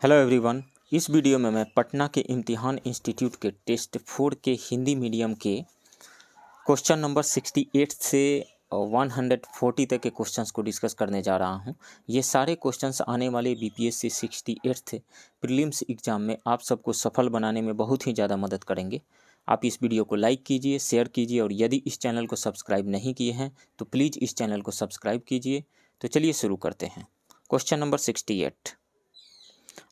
Hello everyone. इस video में मैं पटना के इम्तिहान इंस्टीट्यूट के टेस्ट 4 के हिंदी मीडियम के क्वेश्चन नंबर 68 से 140 तक के क्वेश्चंस को डिस्कस करने जा रहा हूं। ये सारे क्वेश्चंस आने वाले बीपीएससी 68 प्रीलिम्स एग्जाम में आप सबको सफल बनाने में बहुत ही ज़्यादा मदद करेंगे। आप इस वीडियो को लाइक कीजिए, शेयर कीजिए और यदि इस चैनल को सब्सक्राइब नहीं किए हैं तो प्लीज़ इस चैनल को सब्सक्राइब कीजिए। तो चलिए शुरू करते हैं। क्वेश्चन नंबर 68,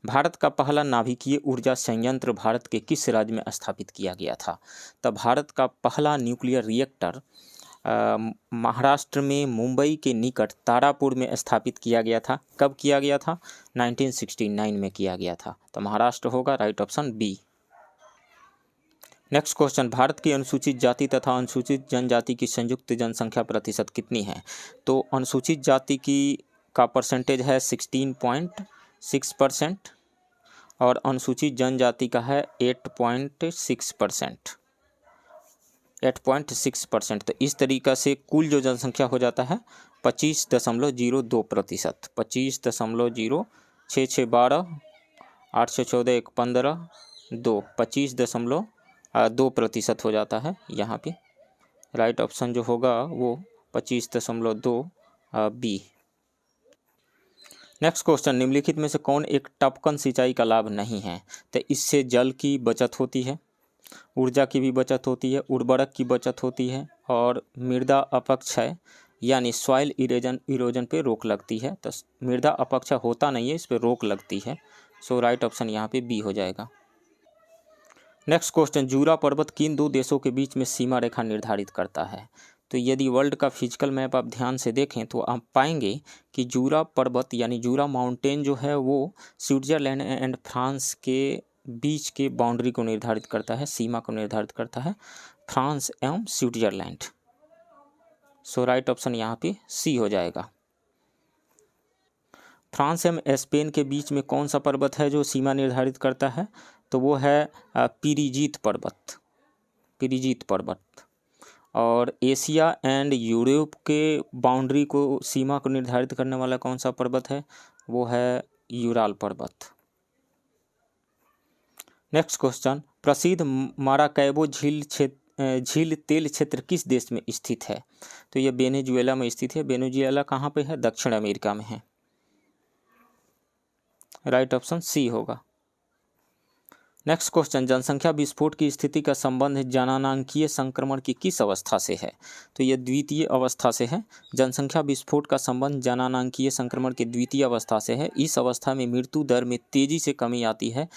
भारत का पहला नाभिकीय ऊर्जा संयंत्र भारत के किस राज्य में स्थापित किया गया था? तब भारत का पहला न्यूक्लियर रिएक्टर महाराष्ट्र में मुंबई के निकट तारापुर में स्थापित किया गया था। कब किया गया था? 1969 में किया गया था। तो महाराष्ट्र होगा right option B. Next question, Bharat की अनुसूचित जाति तथा अनुसूचित जनजाति की संयुक्त जनसंख्या प्रतिशत कितनी है? तो अनुसूचित जाति का परसेंटेज है 16.6% और अनुसूचित जनजाति का है 8.6%। तो इस तरीक़ा से कुल जो जनसंख्या हो जाता है 25.02%। 25.0 6 6 12 8 6 14 1 15 2 25.2% हो जाता है यहाँ पे। राइट ऑप्शन जो होगा वो 25.2 बी। नेक्स्ट क्वेश्चन, निम्नलिखित में से कौन एक टपकन सिंचाई का लाभ नहीं है? तो इससे जल की बचत होती है, ऊर्जा की भी बचत होती है, उर्वरक की बचत होती है और मृदा अपक्षय यानी सॉइल इरोजन पे रोक लगती है। तो मृदा अपक्षय होता नहीं है, इस पे रोक लगती है। सो राइट ऑप्शन यहाँ पे बी हो जाएगा। नेक्स्ट क्वेश्चन, जूरा पर्वत किन दो देशों के बीच में सीमा रेखा निर्धारित करता है? तो यदि वर्ल्ड का फिजिकल मैप आप ध्यान से देखें तो आप पाएंगे कि जूरा पर्वत यानी जूरा माउंटेन जो है वो स्विट्जरलैंड एंड फ्रांस के बीच के बाउंड्री को निर्धारित करता है, सीमा को निर्धारित करता है, फ्रांस एवं स्विट्जरलैंड। सो राइट ऑप्शन यहाँ पे सी हो जाएगा। फ्रांस एवं स्पेन के बीच में कौन सा पर्वत है जो सीमा निर्धारित करता है? तो वो है पिरिजीत पर्वत। और एशिया एंड यूरोप के बाउंड्री को सीमा को निर्धारित करने वाला कौन सा पर्वत है? वो है यूराल पर्वत। नेक्स्ट क्वेश्चन, प्रसिद्ध माराकैबो झील तेल क्षेत्र किस देश में स्थित है? तो ये वेनेजुएला में स्थित है। वेनेजुएला कहाँ पे है? दक्षिण अमेरिका में है। राइट ऑप्शन सी होगा। नेक्स्ट क्वेश्चन, जनसंख्या विस्फोट की स्थिति का संबंध जननांकीय संक्रमण की किस अवस्था से है? तो यह द्वितीय अवस्था से है। जनसंख्या विस्फोट का संबंध जननांकीय संक्रमण की द्वितीय अवस्था से है। इस अवस्था में मृत्यु दर में तेजी से कमी आती है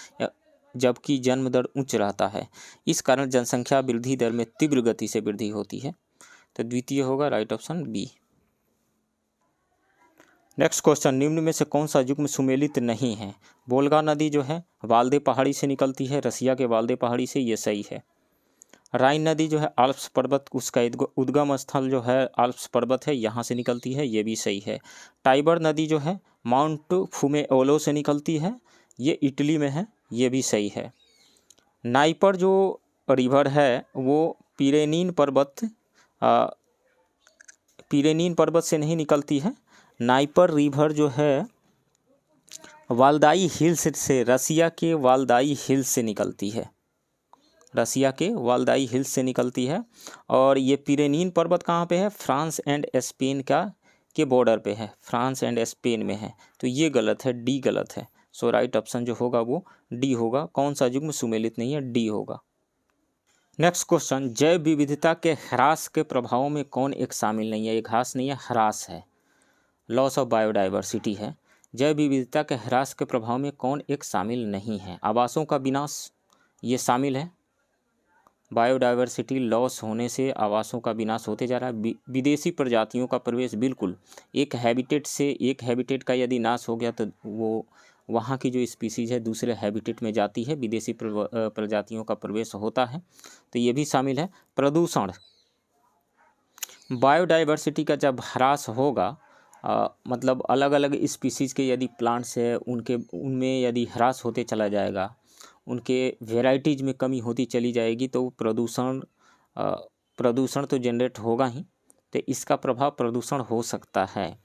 जबकि जन्म दर उच्च रहता है। इस कारण जनसंख्या वृद्धि दर में तीव्र गति से वृद्धि होती है। तो द्वितीय होगा right option B. Next question, निम्न में से कौन सा युग्म सुमेलित नहीं है? वोल्गा नदी जो है वाल्दे पहाड़ी से निकलती है, रसिया के वाल्दे पहाड़ी से, ये सही है। राइन नदी जो है आल्प्स पर्वत, उसका उद्गम स्थल जो है आल्प्स पर्वत है, यहाँ से निकलती है, ये भी सही है। टाइबर नदी जो है माउंट फुमेओलो से निकलती है, ये इटली में है, ये भी सही है। नाइपर जो रिवर है वो पिरेनीन पर्वत से नहीं निकलती है। नाइपर रिवर जो है वाल्दाई हिल्स से, रसिया के वाल्दाई हिल्स से निकलती है, और ये पिरेनीन पर्वत कहाँ पे है? फ्रांस एंड स्पेन के बॉर्डर पे है, फ्रांस एंड स्पेन में है। तो ये गलत है, डी गलत है। सो राइट ऑप्शन जो होगा वो डी होगा। कौन सा युग्म सुमेलित नहीं है? डी होगा। नेक्स्ट क्वेश्चन, जैव विविधता के ह्रास के प्रभावों में कौन एक शामिल नहीं है? एक ह्रास नहीं है, ह्रास है, लॉस ऑफ बायोडाइवर्सिटी है। जैव विविधता के ह्रास के प्रभाव में कौन एक शामिल नहीं है? आवासों का विनाश ये शामिल है। बायोडाइवर्सिटी लॉस होने से आवासों का विनाश होते जा रहा है। विदेशी प्रजातियों का प्रवेश, बिल्कुल, एक हैबिटेट का यदि नाश हो गया तो वो वहाँ की जो स्पीसीज है दूसरे हैबिटेट में जाती है, विदेशी प्रजातियों का प्रवेश होता है, तो ये भी शामिल है। प्रदूषण, बायोडाइवर्सिटी का जब ह्रास होगा मतलब अलग अलग स्पीसीज़ के यदि प्लांट्स है उनमें यदि ह्रास होते चला जाएगा, उनके वेराइटीज़ में कमी होती चली जाएगी, तो प्रदूषण तो जनरेट होगा ही, तो इसका प्रभाव प्रदूषण हो सकता है।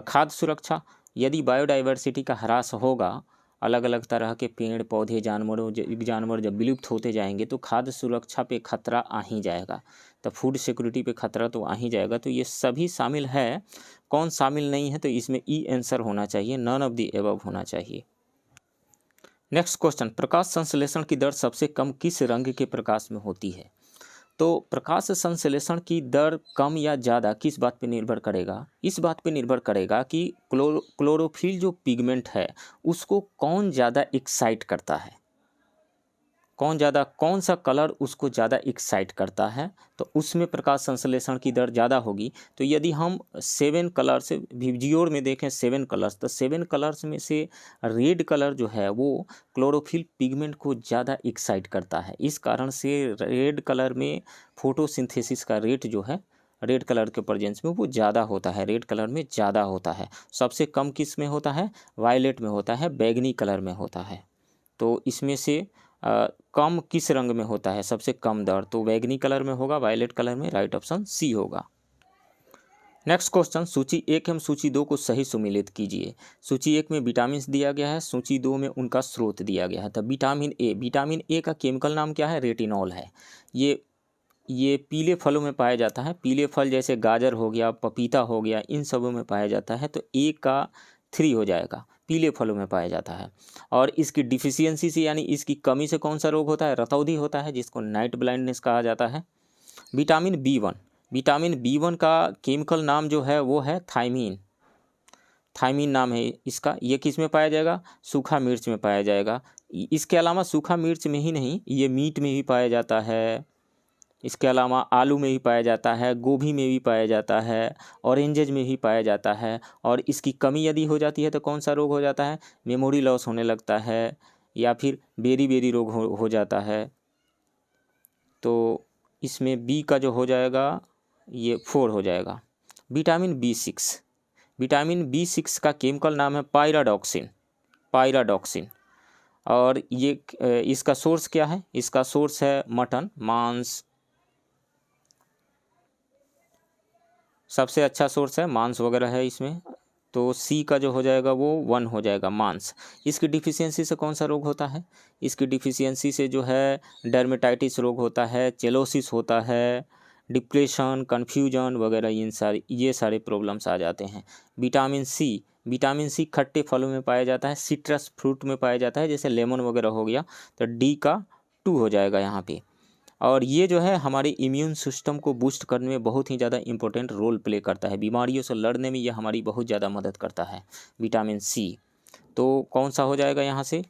खाद्य सुरक्षा, यदि बायोडाइवर्सिटी का ह्रास होगा अलग अलग तरह के पेड़ पौधे जानवर जब विलुप्त होते जाएंगे तो खाद्य सुरक्षा पे खतरा आ ही जाएगा, तो फूड सिक्योरिटी पे खतरा तो आ ही जाएगा। तो ये सभी शामिल है, कौन शामिल नहीं है, तो इसमें ई आंसर होना चाहिए, नन ऑफ द एबव होना चाहिए। नेक्स्ट क्वेश्चन, प्रकाश संश्लेषण की दर सबसे कम किस रंग के प्रकाश में होती है? तो प्रकाश संश्लेषण की दर कम या ज़्यादा किस बात पे निर्भर करेगा? इस बात पे निर्भर करेगा कि क्लोरोफिल जो पिगमेंट है उसको कौन ज़्यादा एक्साइट करता है, कौन सा कलर उसको ज़्यादा एक्साइट करता है, तो उसमें प्रकाश संश्लेषण की दर ज़्यादा होगी। तो यदि हम 7 कलर्स विजियोर में देखें 7 कलर्स, तो 7 कलर्स में से रेड कलर जो है वो क्लोरोफिल पिगमेंट को ज़्यादा एक्साइट करता है। इस कारण से रेड कलर में फोटोसिंथेसिस का रेट जो है रेड कलर के प्रेजेंस में वो ज़्यादा होता है, रेड कलर में ज़्यादा होता है। सबसे कम किस में होता है? वायलेट में होता है, बैगनी कलर में होता है। तो इसमें से कम किस रंग में होता है सबसे कम दर? तो बैगनी कलर में होगा, वायलेट कलर में। राइट ऑप्शन सी होगा। नेक्स्ट क्वेश्चन, सूची 1 एवं सूची 2 को सही सुमेलित कीजिए। सूची 1 में विटामिन दिया गया है, सूची 2 में उनका स्रोत दिया गया है। तो विटामिन ए का केमिकल नाम क्या है? रेटिनॉल है। ये पीले फलों में पाया जाता है, पीले फल जैसे गाजर हो गया, पपीता हो गया, इन सबों में पाया जाता है। तो ए का 3 हो जाएगा, पीले फलों में पाया जाता है। और इसकी डिफिशियंसी से यानी इसकी कमी से कौन सा रोग होता है? रतौंधी होता है, जिसको नाइट ब्लाइंडनेस कहा जाता है। विटामिन बी वन का केमिकल नाम जो है वो है थायमीन नाम है इसका। ये किस में पाया जाएगा? सूखा मिर्च में पाया जाएगा। इसके अलावा सूखा मिर्च में ही नहीं, ये मीट में भी पाया जाता है, इसके अलावा आलू में भी पाया जाता है, गोभी में भी पाया जाता है, ऑरेंजेज में भी पाया जाता है। और इसकी कमी यदि हो जाती है तो कौन सा रोग हो जाता है? मेमोरी लॉस होने लगता है, या फिर बेरी रोग हो जाता है। तो इसमें बी का जो हो जाएगा ये 4 हो जाएगा। विटामिन बी6 का केमिकल नाम है पायराडॉक्सिन। और ये इसका सोर्स क्या है? इसका सोर्स है मटन, मांस। सबसे अच्छा सोर्स है मांस वगैरह है इसमें। तो सी का जो हो जाएगा वो 1 हो जाएगा, मांस। इसकी डिफिशियंसी से कौन सा रोग होता है? इसकी डिफिशियंसी से जो है डर्मेटाइटिस रोग होता है, चेलोसिस होता है, डिप्रेशन, कन्फ्यूजन वगैरह, ये सारे प्रॉब्लम्स आ जाते हैं। विटामिन सी खट्टे फलों में पाया जाता है, सिट्रस फ्रूट में पाया जाता है, जैसे लेमन वगैरह हो गया। तो डी का 2 हो जाएगा यहाँ पे। और ये जो है हमारे इम्यून सिस्टम को बूस्ट करने में बहुत ही ज़्यादा इंपॉर्टेंट रोल प्ले करता है, बीमारियों से लड़ने में ये हमारी बहुत ज़्यादा मदद करता है, विटामिन सी। तो कौन सा हो जाएगा यहाँ से?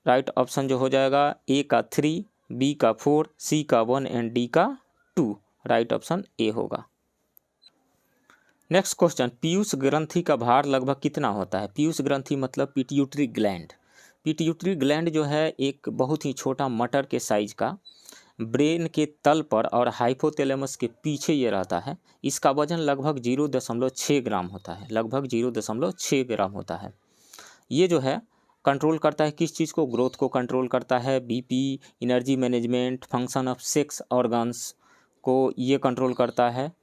राइट ऑप्शन जो हो जाएगा ए का 3, बी का 4, सी का 1 एंड डी का 2। राइट ऑप्शन ए होगा। नेक्स्ट क्वेश्चन, पीयूष ग्रंथि का भार लगभग कितना होता है? पीयूष ग्रंथि मतलब पिट्यूटरी ग्लैंड। पिट्यूटरी ग्लैंड जो है एक बहुत ही छोटा मटर के साइज का, ब्रेन के तल पर और हाइपोथैलेमस के पीछे ये रहता है। इसका वजन लगभग 0.6 ग्राम होता है, लगभग 0.6 ग्राम होता है। ये जो है कंट्रोल करता है किस चीज़ को? ग्रोथ को कंट्रोल करता है, BP, energy management, function of sex organs को ये कंट्रोल करता है।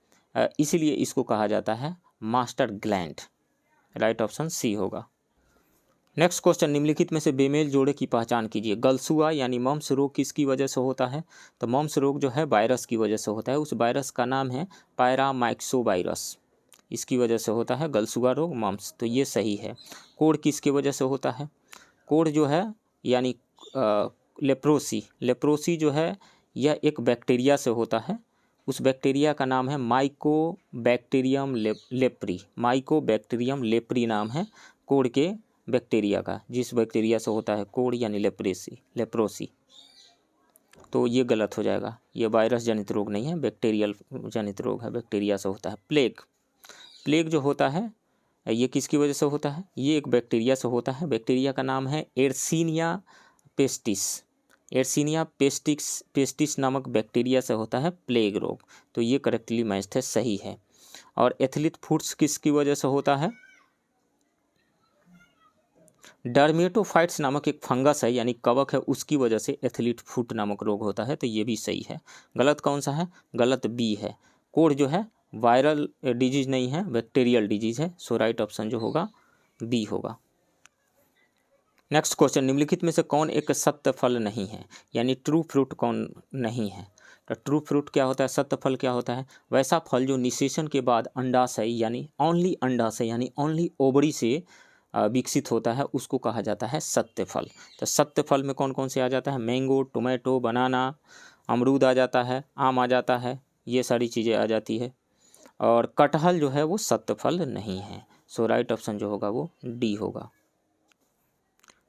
इसीलिए इसको कहा जाता है master gland. Right option C होगा। नेक्स्ट क्वेश्चन, निम्नलिखित में से बेमेल जोड़े की पहचान कीजिए। गलसुआ यानी मम्स रोग किसकी वजह से होता है? तो मम्स रोग जो है वायरस की वजह से होता है। उस वायरस का नाम है पैरामाइक्सोवायरस, इसकी वजह से होता है गलसुआ रोग, मम्स। तो ये सही है। कोढ़ किसकी वजह से होता है? कोढ़ जो है यानी लेप्रोसी जो है यह एक बैक्टीरिया से होता है। उस बैक्टीरिया का नाम है माइकोबैक्टीरियम लेप्री नाम है कोढ़ के बैक्टीरिया का, जिस बैक्टीरिया से होता है कोढ़ यानी लेप्रोसी। तो ये गलत हो जाएगा, ये वायरस जनित रोग नहीं है, बैक्टीरियल जनित रोग है, बैक्टीरिया से होता है। प्लेग जो होता है ये किसकी वजह से होता है? ये एक बैक्टीरिया से होता है। बैक्टीरिया का नाम है एर्सिनिया पेस्टिस नामक बैक्टीरिया से होता है प्लेग रोग। तो ये करेक्टली मैच्ड है, सही है। और एथलीट फुट्स किसकी वजह से होता है? डर्मेटोफाइट्स नामक एक फंगस है यानी कवक है, उसकी वजह से एथलीट फुट नामक रोग होता है। तो ये भी सही है। गलत कौन सा है? गलत बी है। कोढ़ जो है वायरल डिजीज नहीं है, बैक्टीरियल डिजीज है। सो राइट ऑप्शन जो होगा बी होगा। नेक्स्ट क्वेश्चन, निम्नलिखित में से कौन एक सत्य फल नहीं है, यानी ट्रू फ्रूट कौन नहीं है। तो ट्रू फ्रूट क्या होता है, सत्य फल क्या होता है, वैसा फल जो निषेचन के बाद अंडाशय यानी ओनली अंडाशय यानी ओनली ओवरी से विकसित होता है, उसको कहा जाता है सत्य फल। तो सत्य फल में कौन कौन से आ जाता है, मैंगो, टोमेटो, बनाना, अमरूद आ जाता है, आम आ जाता है, ये सारी चीज़ें आ जाती है। और कटहल जो है वो सत्य फल नहीं है। सो राइट ऑप्शन जो होगा वो डी होगा।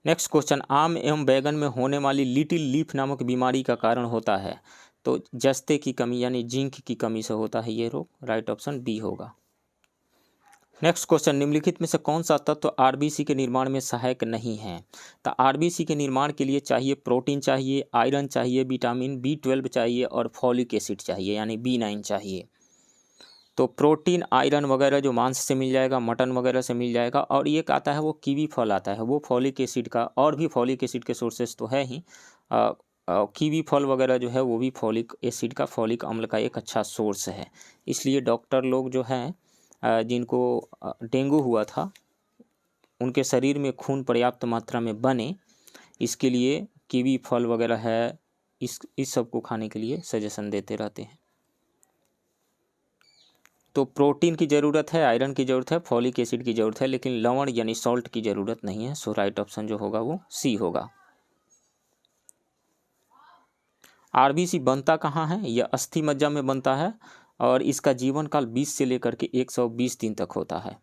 नेक्स्ट क्वेश्चन, आम एवं बैगन में होने वाली लिटिल लीफ नामक बीमारी का कारण होता है। तो जस्ते की कमी यानी जिंक की कमी से होता है ये रोग। राइट ऑप्शन बी होगा। नेक्स्ट क्वेश्चन, निम्नलिखित में से कौन सा तत्व आरबीसी के निर्माण में सहायक नहीं है। तो आरबीसी के निर्माण के लिए चाहिए प्रोटीन चाहिए, आयरन चाहिए, विटामिन B12 चाहिए और फॉलिक एसिड चाहिए यानी B9 चाहिए। तो प्रोटीन, आयरन वगैरह जो मांस से मिल जाएगा, मटन वगैरह से मिल जाएगा। और एक आता है वो कीवी फल आता है, वो फॉलिक एसिड का, और भी फॉलिक एसिड के सोर्सेस तो है ही। कीवी फल वगैरह जो है वो भी फॉलिक एसिड का, फॉलिक अम्ल का एक अच्छा सोर्स है। इसलिए डॉक्टर लोग जो हैं जिनको डेंगू हुआ था, उनके शरीर में खून पर्याप्त मात्रा में बने, इसके लिए कीवी फल वगैरह है, इस सब को खाने के लिए सजेशन देते रहते हैं। तो प्रोटीन की ज़रूरत है, आयरन की ज़रूरत है, फॉलिक एसिड की ज़रूरत है, लेकिन लवण यानी सॉल्ट की ज़रूरत नहीं है। सो राइट ऑप्शन जो होगा वो सी होगा। आरबीसी बनता कहाँ है, यह अस्थि मज्जा में बनता है और इसका जीवन काल 20 से लेकर के 120 दिन तक होता है।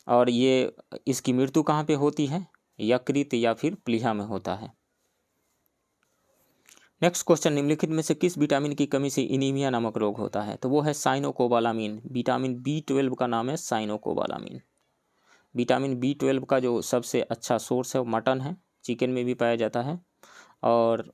और ये इसकी मृत्यु कहाँ पे होती है, यकृत या फिर प्लीहा में होता है। नेक्स्ट क्वेश्चन, निम्नलिखित में से किस विटामिन की कमी से इनीमिया नामक रोग होता है। तो वो है साइनोकोबालामिन। विटामिन B12 का नाम है साइनोकोबालामिन। विटामिन B12 का जो सबसे अच्छा सोर्स है वो मटन है, चिकन में भी पाया जाता है और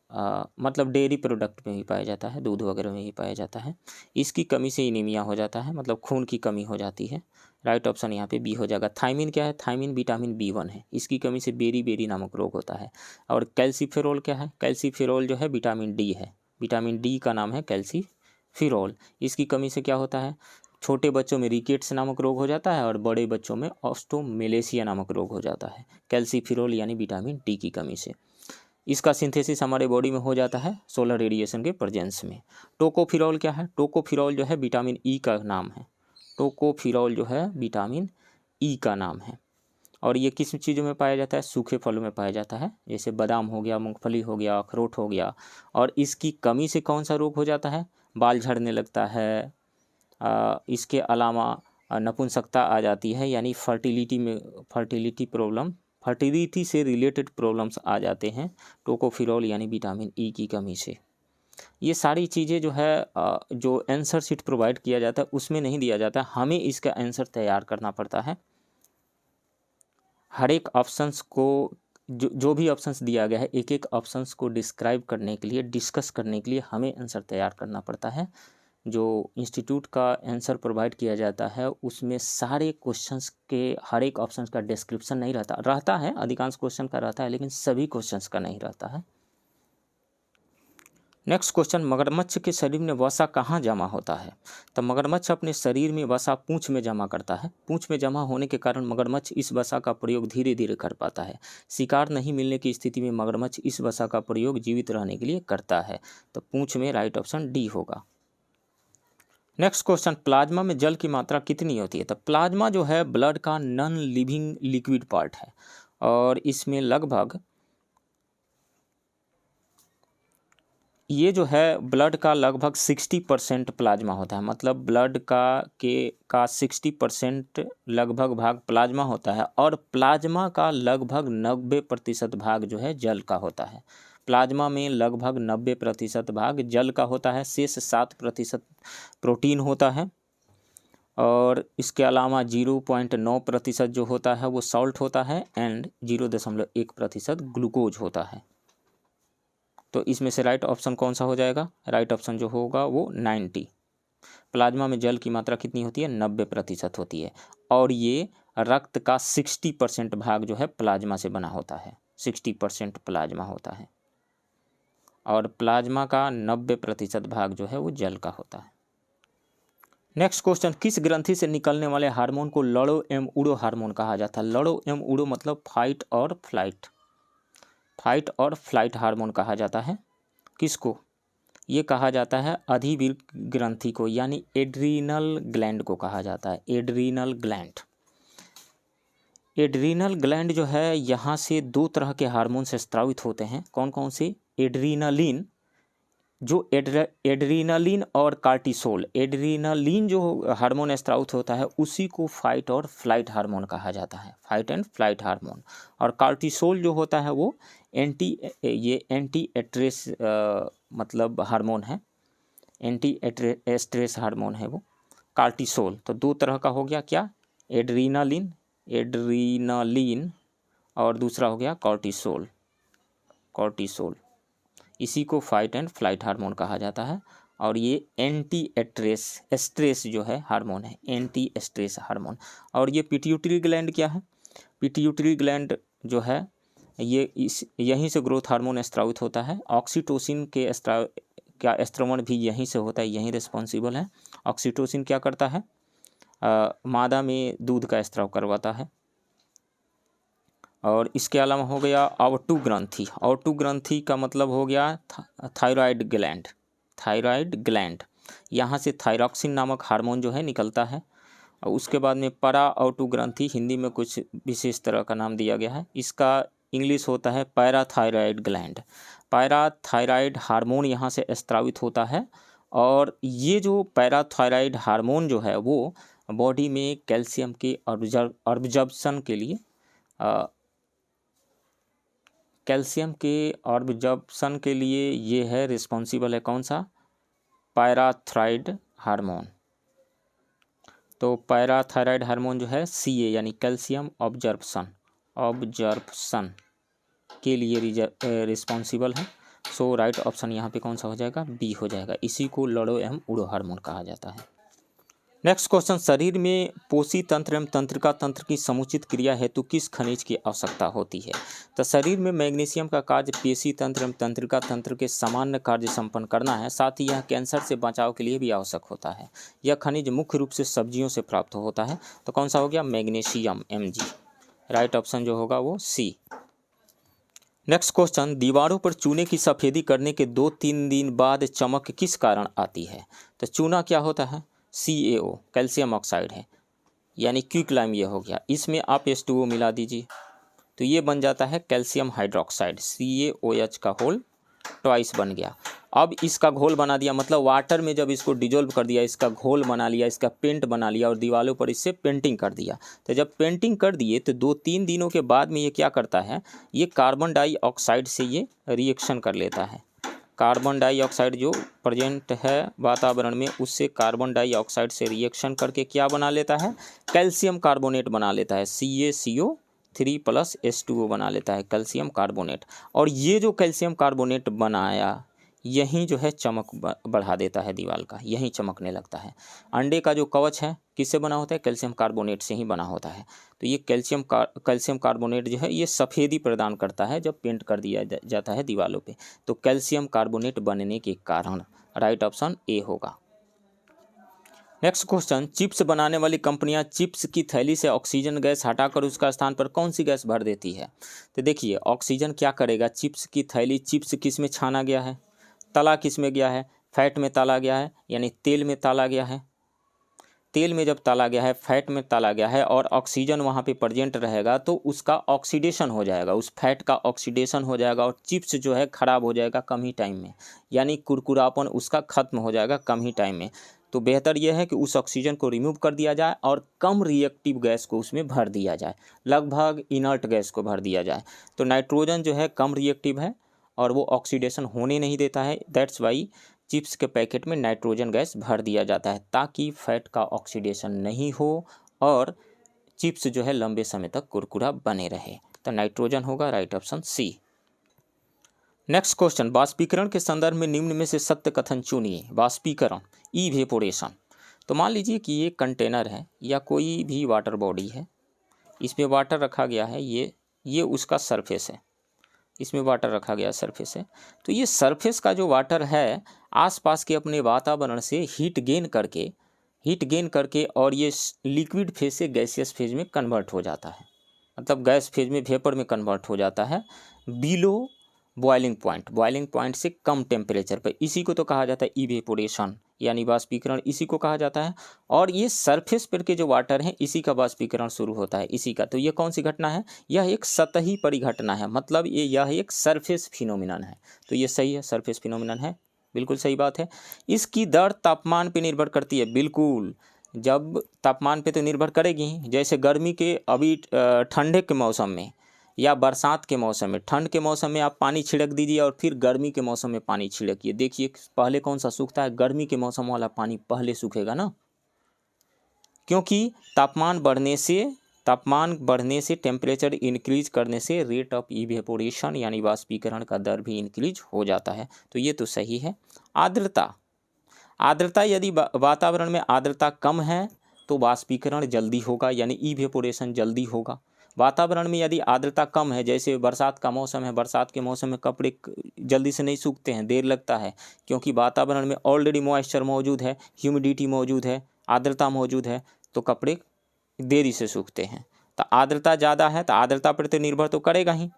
मतलब डेयरी प्रोडक्ट में भी पाया जाता है, दूध वगैरह में भी पाया जाता है। इसकी कमी से इनीमिया हो जाता है, मतलब खून की कमी हो जाती है। राइट ऑप्शन यहाँ पे बी हो जाएगा। थायमिन क्या है, थायमिन विटामिन B1 है, इसकी कमी से बेरी बेरी नामक रोग होता है। और कैल्सीफेरोल क्या है, कैल्सीफेरोल जो है विटामिन D है, विटामिन D का नाम है कैल्सीफेरोल। इसकी कमी से क्या होता है, छोटे बच्चों में रिकेट्स नामक रोग हो जाता है और बड़े बच्चों में ऑस्टोमेलेसिया नामक रोग हो जाता है, कैल्सीफेरोल यानी विटामिन D की कमी से। इसका सिंथेसिस हमारे बॉडी में हो जाता है सोलर रेडिएशन के प्रेजेंस में। टोकोफिरॉल क्या है, टोकोफिरॉल जो है विटामिन ई का नाम है, टोकोफिरॉल जो है विटामिन ई का नाम है। और ये किस चीज़ों में पाया जाता है, सूखे फलों में पाया जाता है, जैसे बादाम हो गया, मूंगफली हो गया, अखरोट हो गया। और इसकी कमी से कौन सा रोग हो जाता है, बाल झड़ने लगता है, इसके अलावा नपुंसकता आ जाती है, यानी फर्टिलिटी प्रॉब्लम, फर्टिलिटी से रिलेटेड प्रॉब्लम्स आ जाते हैं टोकोफिरॉल यानी विटामिन ई की कमी से। ये सारी चीज़ें जो है जो आंसर शीट प्रोवाइड किया जाता है उसमें नहीं दिया जाता, हमें इसका आंसर तैयार करना पड़ता है। हर एक ऑप्शंस को जो भी ऑप्शंस दिया गया है, एक एक ऑप्शंस को डिस्क्राइब करने के लिए, डिस्कस करने के लिए हमें आंसर तैयार करना पड़ता है। जो इंस्टीट्यूट का आंसर प्रोवाइड किया जाता है उसमें सारे क्वेश्चंस के हर एक ऑप्शन का डिस्क्रिप्शन नहीं रहता है, अधिकांश क्वेश्चन का रहता है लेकिन सभी क्वेश्चंस का नहीं रहता है। नेक्स्ट क्वेश्चन, मगरमच्छ के शरीर में वसा कहाँ जमा होता है। तो मगरमच्छ अपने शरीर में वसा पूंछ में जमा करता है। पूंछ में जमा होने के कारण मगरमच्छ इस वसा का प्रयोग धीरे धीरे कर पाता है। शिकार नहीं मिलने की स्थिति में मगरमच्छ इस वसा का प्रयोग जीवित रहने के लिए करता है। तो पूंछ में राइट ऑप्शन डी होगा। नेक्स्ट क्वेश्चन, प्लाज्मा में जल की मात्रा कितनी होती है। तो प्लाज्मा जो है ब्लड का नॉन लिविंग लिक्विड पार्ट है और इसमें लगभग ये जो है ब्लड का लगभग 60% प्लाज्मा होता है, मतलब ब्लड का 60% लगभग भाग प्लाज्मा होता है और प्लाज्मा का लगभग 90% भाग जो है जल का होता है। प्लाज्मा में लगभग 90% भाग जल का होता है, शेष 7% प्रोटीन होता है और इसके अलावा 0.9% जो होता है वो सॉल्ट होता है एंड 0.1% ग्लूकोज होता है। तो इसमें से राइट ऑप्शन कौन सा हो जाएगा, राइट ऑप्शन जो होगा वो 90। प्लाज्मा में जल की मात्रा कितनी होती है, 90% होती है और ये रक्त का 60% भाग जो है प्लाज्मा से बना होता है, 60% प्लाज्मा होता है और प्लाज्मा का 90% भाग जो है वो जल का होता है। नेक्स्ट क्वेश्चन, किस ग्रंथि से निकलने वाले हार्मोन को लड़ो एवं उड़ो हार्मोन कहा जाता है? लड़ो एवं उड़ो मतलब फाइट और फ्लाइट, फाइट और फ्लाइट हार्मोन कहा जाता है। किसको? ये कहा जाता है अधिवीर ग्रंथि को, यानी एड्रीनल ग्लैंड को कहा जाता है, एड्रीनल ग्लैंड। एड्रीनल ग्लैंड जो है यहाँ से दो तरह के हार्मोन से स्रावित होते हैं। कौन कौन से? एड्रीनलिन, जो एड्रीनलिन और कार्टिसोल। एड्रीनलिन जो हार्मोन स्रावित होता है उसी को फाइट और फ्लाइट हार्मोन कहा जाता है, फाइट एंड फ्लाइट हार्मोन। और कार्टिसोल जो होता है वो एंटी एस्ट्रेस मतलब हार्मोन है, एंटी एस्ट्रेस हार्मोन है वो कार्टिसोल। तो दो तरह का हो गया, क्या? एड्रीनलिन, एड्रीनलिन, और दूसरा हो गया कॉर्टिसोल, कॉर्टिसोल। इसी को फाइट एंड फ्लाइट हार्मोन कहा जाता है। और ये एंटी एस्ट्रेस जो है हार्मोन है, एंटी एस्ट्रेस हार्मोन। और ये पिट्यूटरी ग्लैंड क्या है? पिट्यूटरी ग्लैंड जो है ये यहीं से ग्रोथ हार्मोन स्रावित होता है। ऑक्सीटोसिन के का स्त्रवण भी यहीं से होता है, यहीं रिस्पॉन्सिबल है। ऑक्सीटोसिन क्या करता है? मादा में दूध का स्राव करवाता है। और इसके अलावा हो गया आवर्टू ग्रंथि। आवर्टू ग्रंथि का मतलब हो गया थायराइड ग्लैंड, थायराइड ग्लैंड। यहाँ से थायरॉक्सिन नामक हार्मोन जो है निकलता है। और उसके बाद में परा आवर्टू ग्रंथि, हिंदी में कुछ विशेष तरह का नाम दिया गया है, इसका इंग्लिश होता है पैराथायराइड ग्लैंड। पैराथायराइड हार्मोन यहाँ से स्रावित होता है। और ये जो पैराथायराइड हार्मोन जो है वो बॉडी में कैल्शियम के ऑब्जर्प्शन के लिए कैल्शियम के ऑब्जर्प्शन के लिए ये है रिस्पॉन्सिबल है। कौन सा? Parathyroid hormone. तो पैराथायराइड हार्मोन जो है CA यानी कैल्शियम ऑब्जर्प्शन के लिए रिस्पॉन्सिबल है। सो राइट ऑप्शन यहाँ पे कौन सा हो जाएगा? B हो जाएगा। इसी को लड़ो एवं उड़ो हार्मोन कहा जाता है। नेक्स्ट क्वेश्चन, शरीर में पोषी तंत्र एवं तंत्रिका तंत्र की समुचित क्रिया हेतु किस खनिज की आवश्यकता होती है? तो शरीर में मैग्नीशियम का कार्य पेशी तंत्र एवं तंत्रिका तंत्र के सामान्य कार्य संपन्न करना है। साथ ही यह कैंसर से बचाव के लिए भी आवश्यक होता है। यह खनिज मुख्य रूप से सब्जियों से प्राप्त होता है। तो कौन सा हो गया? Magnesium, Mg। राइट ऑप्शन जो होगा वो C। नेक्स्ट क्वेश्चन, दीवारों पर चूने की सफ़ेदी करने के 2-3 दिन बाद चमक किस कारण आती है? तो चूना क्या होता है? CaO, कैल्शियम ऑक्साइड है, यानी क्विकलाइम ये हो गया। इसमें आप H2O मिला दीजिए तो ये बन जाता है कैल्शियम हाइड्रोक्साइड, CaOH का होल ट्वाइस बन गया। अब इसका घोल बना दिया, मतलब वाटर में जब इसको डिजोल्व कर दिया, इसका घोल बना लिया, इसका पेंट बना लिया और दीवारों पर इससे पेंटिंग कर दिया। तो जब पेंटिंग कर दिए तो 2-3 दिनों के बाद में ये क्या करता है? ये कार्बन डाइऑक्साइड से ये रिएक्शन कर लेता है। कार्बन डाइऑक्साइड जो प्रेजेंट है वातावरण में, उससे कार्बन डाइऑक्साइड से रिएक्शन करके क्या बना लेता है? कैल्शियम कार्बोनेट बना लेता है, CaCO3 + H2O बना लेता है, कैल्शियम कार्बोनेट। और ये जो कैल्शियम कार्बोनेट बनाया यहीं जो है चमक बढ़ा देता है दीवार का, यहीं चमकने लगता है। अंडे का जो कवच है किससे बना होता है? कैल्शियम कार्बोनेट से ही बना होता है। तो ये कैल्शियम कार्बोनेट जो है ये सफ़ेदी प्रदान करता है जब पेंट कर दिया जाता है दीवारों पे। तो कैल्शियम कार्बोनेट बनने के कारण राइट ऑप्शन A होगा। नेक्स्ट क्वेश्चन, चिप्स बनाने वाली कंपनियां चिप्स की थैली से ऑक्सीजन गैस हटाकर उसका स्थान पर कौन सी गैस भर देती है? तो देखिए ऑक्सीजन क्या करेगा? चिप्स की थैली, चिप्स किस में छाना गया है? तला किस में गया है? फैट में तला गया है, यानी तेल में तला गया है। तेल में जब तला गया है, फैट में तला गया है और ऑक्सीजन वहाँ पे प्रेजेंट रहेगा तो उसका ऑक्सीडेशन हो जाएगा, उस फैट का ऑक्सीडेशन हो जाएगा और चिप्स जो है ख़राब हो जाएगा कम ही टाइम में, यानी कुरकुरापन उसका ख़त्म हो जाएगा कम ही टाइम में। तो बेहतर यह है कि उस ऑक्सीजन को रिमूव कर दिया जाए और कम रिएक्टिव गैस को उसमें भर दिया जाए, लगभग इनर्ट गैस को भर दिया जाए। तो नाइट्रोजन जो है कम रिएक्टिव है और वो ऑक्सीडेशन होने नहीं देता है। दैट्स वाई चिप्स के पैकेट में नाइट्रोजन गैस भर दिया जाता है ताकि फैट का ऑक्सीडेशन नहीं हो और चिप्स जो है लंबे समय तक कुरकुरा बने रहे। तो नाइट्रोजन होगा right option C। Next question, वाष्पीकरण के संदर्भ में निम्न में से सत्य कथन चुनिए। वाष्पीकरण, इवेपोरेशन। तो मान लीजिए कि ये कंटेनर है या कोई भी वाटर बॉडी है, इसमें वाटर रखा गया है, ये उसका सरफेस है, इसमें वाटर रखा गया सरफेस है। तो ये सरफेस का जो वाटर है आसपास के अपने वातावरण से हीट गेन करके हीट गेन करके और ये लिक्विड फेज से गैसियस फेज में कन्वर्ट हो जाता है, मतलब गैस फेज में वेपर में कन्वर्ट हो जाता है बिलो बॉइलिंग पॉइंट से कम टेम्परेचर पर। इसी को तो कहा जाता है इवेपोरेशन यानी वाष्पीकरण, इसी को कहा जाता है। और ये सरफेस पर के जो वाटर हैं इसी का वाष्पीकरण शुरू होता है, इसी का। तो ये कौन सी घटना है? यह एक सतही परिघटना है, मतलब यह एक सरफेस फिनोमिनन है। तो ये सही है, सरफेस फिनोमिनन है, बिल्कुल सही बात है। इसकी दर तापमान पे निर्भर करती है, बिल्कुल। जब तापमान पे तो निर्भर करेगी, जैसे गर्मी के अभी ठंडे के मौसम में या बरसात के मौसम में, ठंड के मौसम में आप पानी छिड़क दीजिए और फिर गर्मी के मौसम में पानी छिड़किए, देखिए पहले कौन सा सूखता है? गर्मी के मौसम वाला पानी पहले सूखेगा ना, क्योंकि तापमान बढ़ने से टेम्परेचर इंक्रीज करने से रेट ऑफ इवेपोरेशन यानी वाष्पीकरण का दर भी इंक्रीज हो जाता है। तो ये तो सही है। आर्द्रता यदि वातावरण में आर्द्रता कम है तो वाष्पीकरण जल्दी होगा यानी इवेपोरेशन जल्दी होगा। वातावरण में यदि आर्द्रता कम है, जैसे बरसात का मौसम है, बरसात के मौसम में कपड़े जल्दी से नहीं सूखते हैं, देर लगता है, क्योंकि वातावरण में ऑलरेडी मॉइस्चर मौजूद है, ह्यूमिडिटी मौजूद है, आर्द्रता मौजूद है, तो कपड़े देरी से सूखते हैं। तो आर्द्रता ज़्यादा है तो आर्द्रता पर तो निर्भर तो करेगा ही।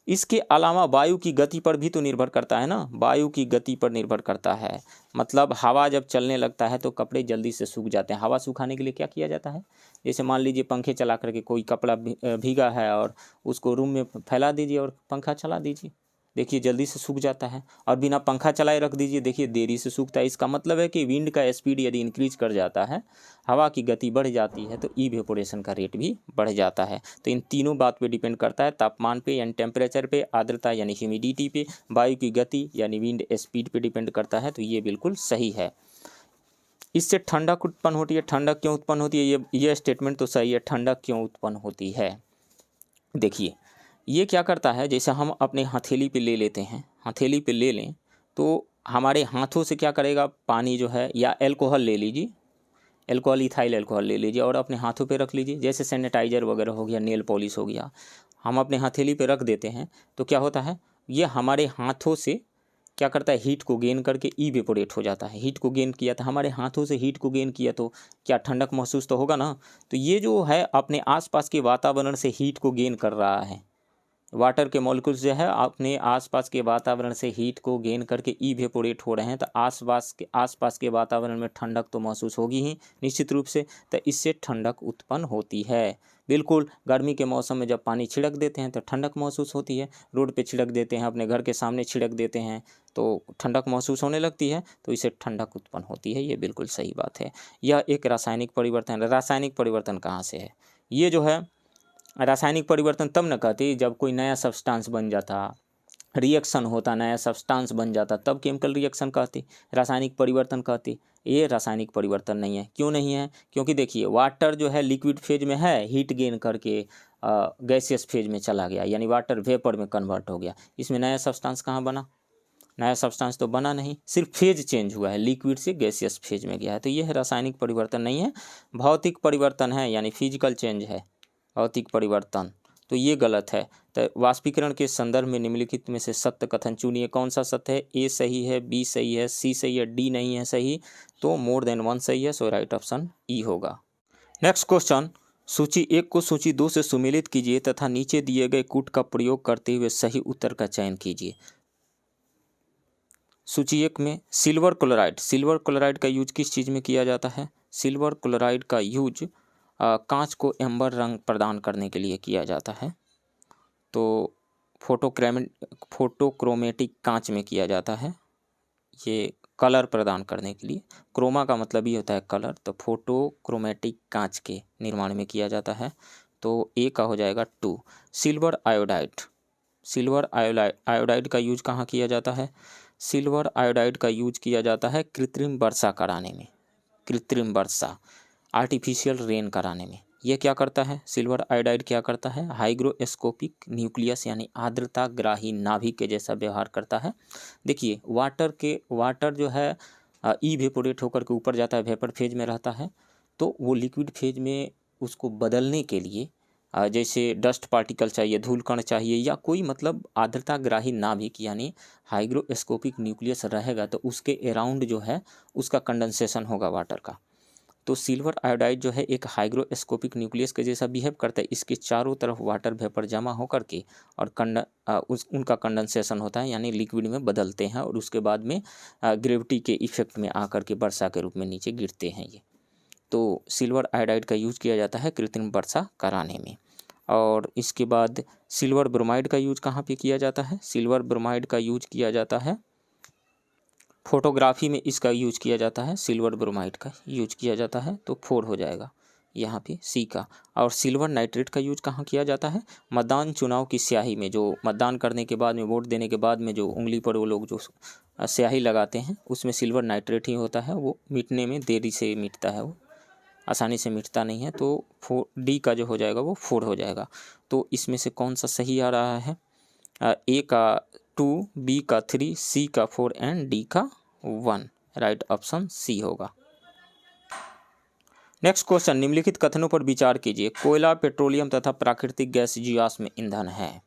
इसके अलावा वायु की गति पर भी तो निर्भर करता है ना, वायु की गति पर निर्भर करता है, मतलब हवा जब चलने लगता है तो कपड़े जल्दी से सूख जाते हैं। हवा सुखाने के लिए क्या किया जाता है? जैसे मान लीजिए पंखे चला करके कोई कपड़ा भीगा है और उसको रूम में फैला दीजिए और पंखा चला दीजिए, देखिए जल्दी से सूख जाता है। और बिना पंखा चलाए रख दीजिए, देखिए देरी से सूखता है। इसका मतलब है कि विंड का स्पीड यदि इंक्रीज कर जाता है, हवा की गति बढ़ जाती है, तो इवेपोरेशन का रेट भी बढ़ जाता है। तो इन तीनों बात पे डिपेंड करता है, तापमान पे यानी टेम्परेचर पे, आर्द्रता यानी ह्यूमिडिटी पे, वायु की गति यानी विंड स्पीड पे डिपेंड करता है। तो ये बिल्कुल सही है। इससे ठंडक उत्पन्न होती है। ठंडक क्यों उत्पन्न होती है? ये स्टेटमेंट तो सही है। ठंडक क्यों उत्पन्न होती है? देखिए ये क्या करता है, जैसे हम अपने हथेली पे ले लेते हैं, हथेली पे ले लें तो हमारे हाथों से क्या करेगा, पानी जो है, या एल्कोहल ले लीजिए, एल्कोहल इथाइल एल्कोहल ले लीजिए और अपने हाथों पे रख लीजिए, जैसे सैनिटाइज़र वगैरह हो गया, नेल पॉलिश हो गया, हम अपने हथेली पे रख देते हैं तो क्या होता है, ये हमारे हाथों से क्या करता है, हीट को गेन करके इवेपोरेट हो जाता है। हीट को गेन किया तो हमारे हाथों से हीट को गेन किया तो क्या ठंडक महसूस तो होगा ना। तो ये जो है अपने आसपास के वातावरण से हीट को गेन कर रहा है। वाटर के मॉलिक्यूल्स जो है अपने आसपास के वातावरण से हीट को गेन करके इवेपोरेट हो रहे हैं, तो आसपास के वातावरण में ठंडक तो महसूस होगी ही निश्चित रूप से। तो इससे ठंडक उत्पन्न होती है। बिल्कुल, गर्मी के मौसम में जब पानी छिड़क देते हैं तो ठंडक महसूस होती है। रोड पे छिड़क देते हैं, अपने घर के सामने छिड़क देते हैं तो ठंडक महसूस होने लगती है, तो इससे ठंडक उत्पन्न होती है। ये बिल्कुल सही बात है। यह एक रासायनिक परिवर्तन है। रासायनिक परिवर्तन कहाँ से है? ये जो है रासायनिक परिवर्तन तब न कहते जब कोई नया सब्सटेंस बन जाता, रिएक्शन होता, नया सब्सटेंस बन जाता, तब केमिकल रिएक्शन कहते, रासायनिक परिवर्तन कहते। ये रासायनिक परिवर्तन नहीं है। क्यों नहीं है? क्योंकि देखिए वाटर जो है लिक्विड फेज में है, हीट गेन करके गैसियस फेज में चला गया, यानी वाटर वेपर में कन्वर्ट हो गया। इसमें नया सब्सटेंस कहाँ बना? नया सब्सटेंस तो बना नहीं, सिर्फ फेज चेंज हुआ है, लिक्विड से गैसियस फेज में गया है। तो ये है रासायनिक परिवर्तन नहीं है, भौतिक परिवर्तन है, यानी फिजिकल चेंज है, भौतिक परिवर्तन। तो ये गलत है। तो वाष्पीकरण के संदर्भ में निम्नलिखित में से सत्य कथन चुनिए। कौन सा सत्य है? ए सही है, बी सही है, सी सही है, डी नहीं है सही, तो मोर देन वन सही है। सो राइट ऑप्शन ई होगा। नेक्स्ट क्वेश्चन, सूची 1 को सूची 2 से सुमेलित कीजिए तथा नीचे दिए गए कूट का प्रयोग करते हुए सही उत्तर का चयन कीजिए। सूची 1 में सिल्वर क्लोराइड का यूज किस चीज़ में किया जाता है? सिल्वर क्लोराइड का यूज कांच को एम्बर रंग प्रदान करने के लिए किया जाता है। तो फोटोक्रोमेटिक कांच में किया जाता है, ये कलर प्रदान करने के लिए। क्रोमा का मतलब ही होता है कलर, तो फोटोक्रोमेटिक कांच के निर्माण में किया जाता है। तो ए का हो जाएगा 2। सिल्वर आयोडाइड का यूज कहाँ किया जाता है? सिल्वर आयोडाइड का यूज किया जाता है कृत्रिम वर्षा कराने में, कृत्रिम वर्षा, आर्टिफिशियल रेन कराने में। यह क्या करता है? सिल्वर आयोडाइड क्या करता है? हाइग्रोस्कोपिक न्यूक्लियस यानी आर्द्रताग्राही नाभिक के जैसा व्यवहार करता है। देखिए वाटर जो है इवेपोरेट होकर के ऊपर जाता है, वेपर फेज में रहता है, तो वो लिक्विड फेज में उसको बदलने के लिए जैसे डस्ट पार्टिकल चाहिए, धूल कण चाहिए, या कोई मतलब आर्द्रताग्राही नाभिक यानी हाइग्रोस्कोपिक न्यूक्लियस रहेगा, तो उसके अराउंड जो है उसका कंडेंसेशन होगा वाटर का। तो सिल्वर आयोडाइड जो है एक हाइग्रोस्कोपिक न्यूक्लियस के जैसा बिहेव करता है। इसके चारों तरफ वाटर वेपर जमा होकर के और उनका कंडेंसेशन होता है, यानी लिक्विड में बदलते हैं और उसके बाद में ग्रेविटी के इफेक्ट में आकर के वर्षा के रूप में नीचे गिरते हैं ये। तो सिल्वर आयोडाइड का यूज किया जाता है कृत्रिम वर्षा कराने में। और इसके बाद सिल्वर ब्रोमाइड का यूज कहाँ पे किया जाता है? सिल्वर ब्रोमाइड का यूज किया जाता है फोटोग्राफी में, इसका यूज किया जाता है। सिल्वर ब्रोमाइड का यूज किया जाता है, तो 4 हो जाएगा यहाँ पे सी का। और सिल्वर नाइट्रेट का यूज कहाँ किया जाता है? मतदान चुनाव की स्याही में, जो मतदान करने के बाद में, वोट देने के बाद में जो उंगली पर वो लोग जो स्याही लगाते हैं उसमें सिल्वर नाइट्रेट ही होता है। वो मिटने में देरी से मिटता है, वो आसानी से मिटता नहीं है। तो 4 डी का जो हो जाएगा वो 4 हो जाएगा। तो इसमें से कौन सा सही आ रहा है? ए का 2, बी का 3, सी का 4 एंड डी का 1। राइट ऑप्शन सी होगा। नेक्स्ट क्वेश्चन, निम्नलिखित कथनों पर विचार कीजिए। कोयला, पेट्रोलियम तथा प्राकृतिक गैस जीवाश्म ईंधन है।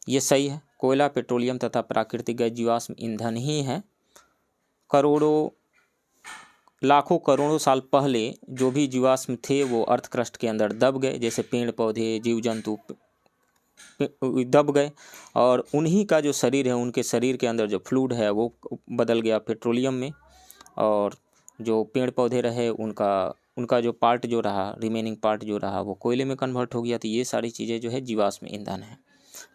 ये सही है। कोयला, पेट्रोलियम तथा प्राकृतिक गैस जीवाश्म ईंधन ही है। करोड़ों, लाखों करोड़ों साल पहले जो भी जीवाश्म थे वो अर्थ क्रस्ट के अंदर दब गए, जैसे पेड़ पौधे, जीव जंतु दब गए, और उन्हीं का जो शरीर है, उनके शरीर के अंदर जो फ्लूइड है वो बदल गया पेट्रोलियम में, और जो पेड़ पौधे रहे उनका जो पार्ट जो रहा, रिमेनिंग पार्ट जो रहा, वो कोयले में कन्वर्ट हो गया। तो ये सारी चीज़ें जो है जीवाश्म ईंधन है।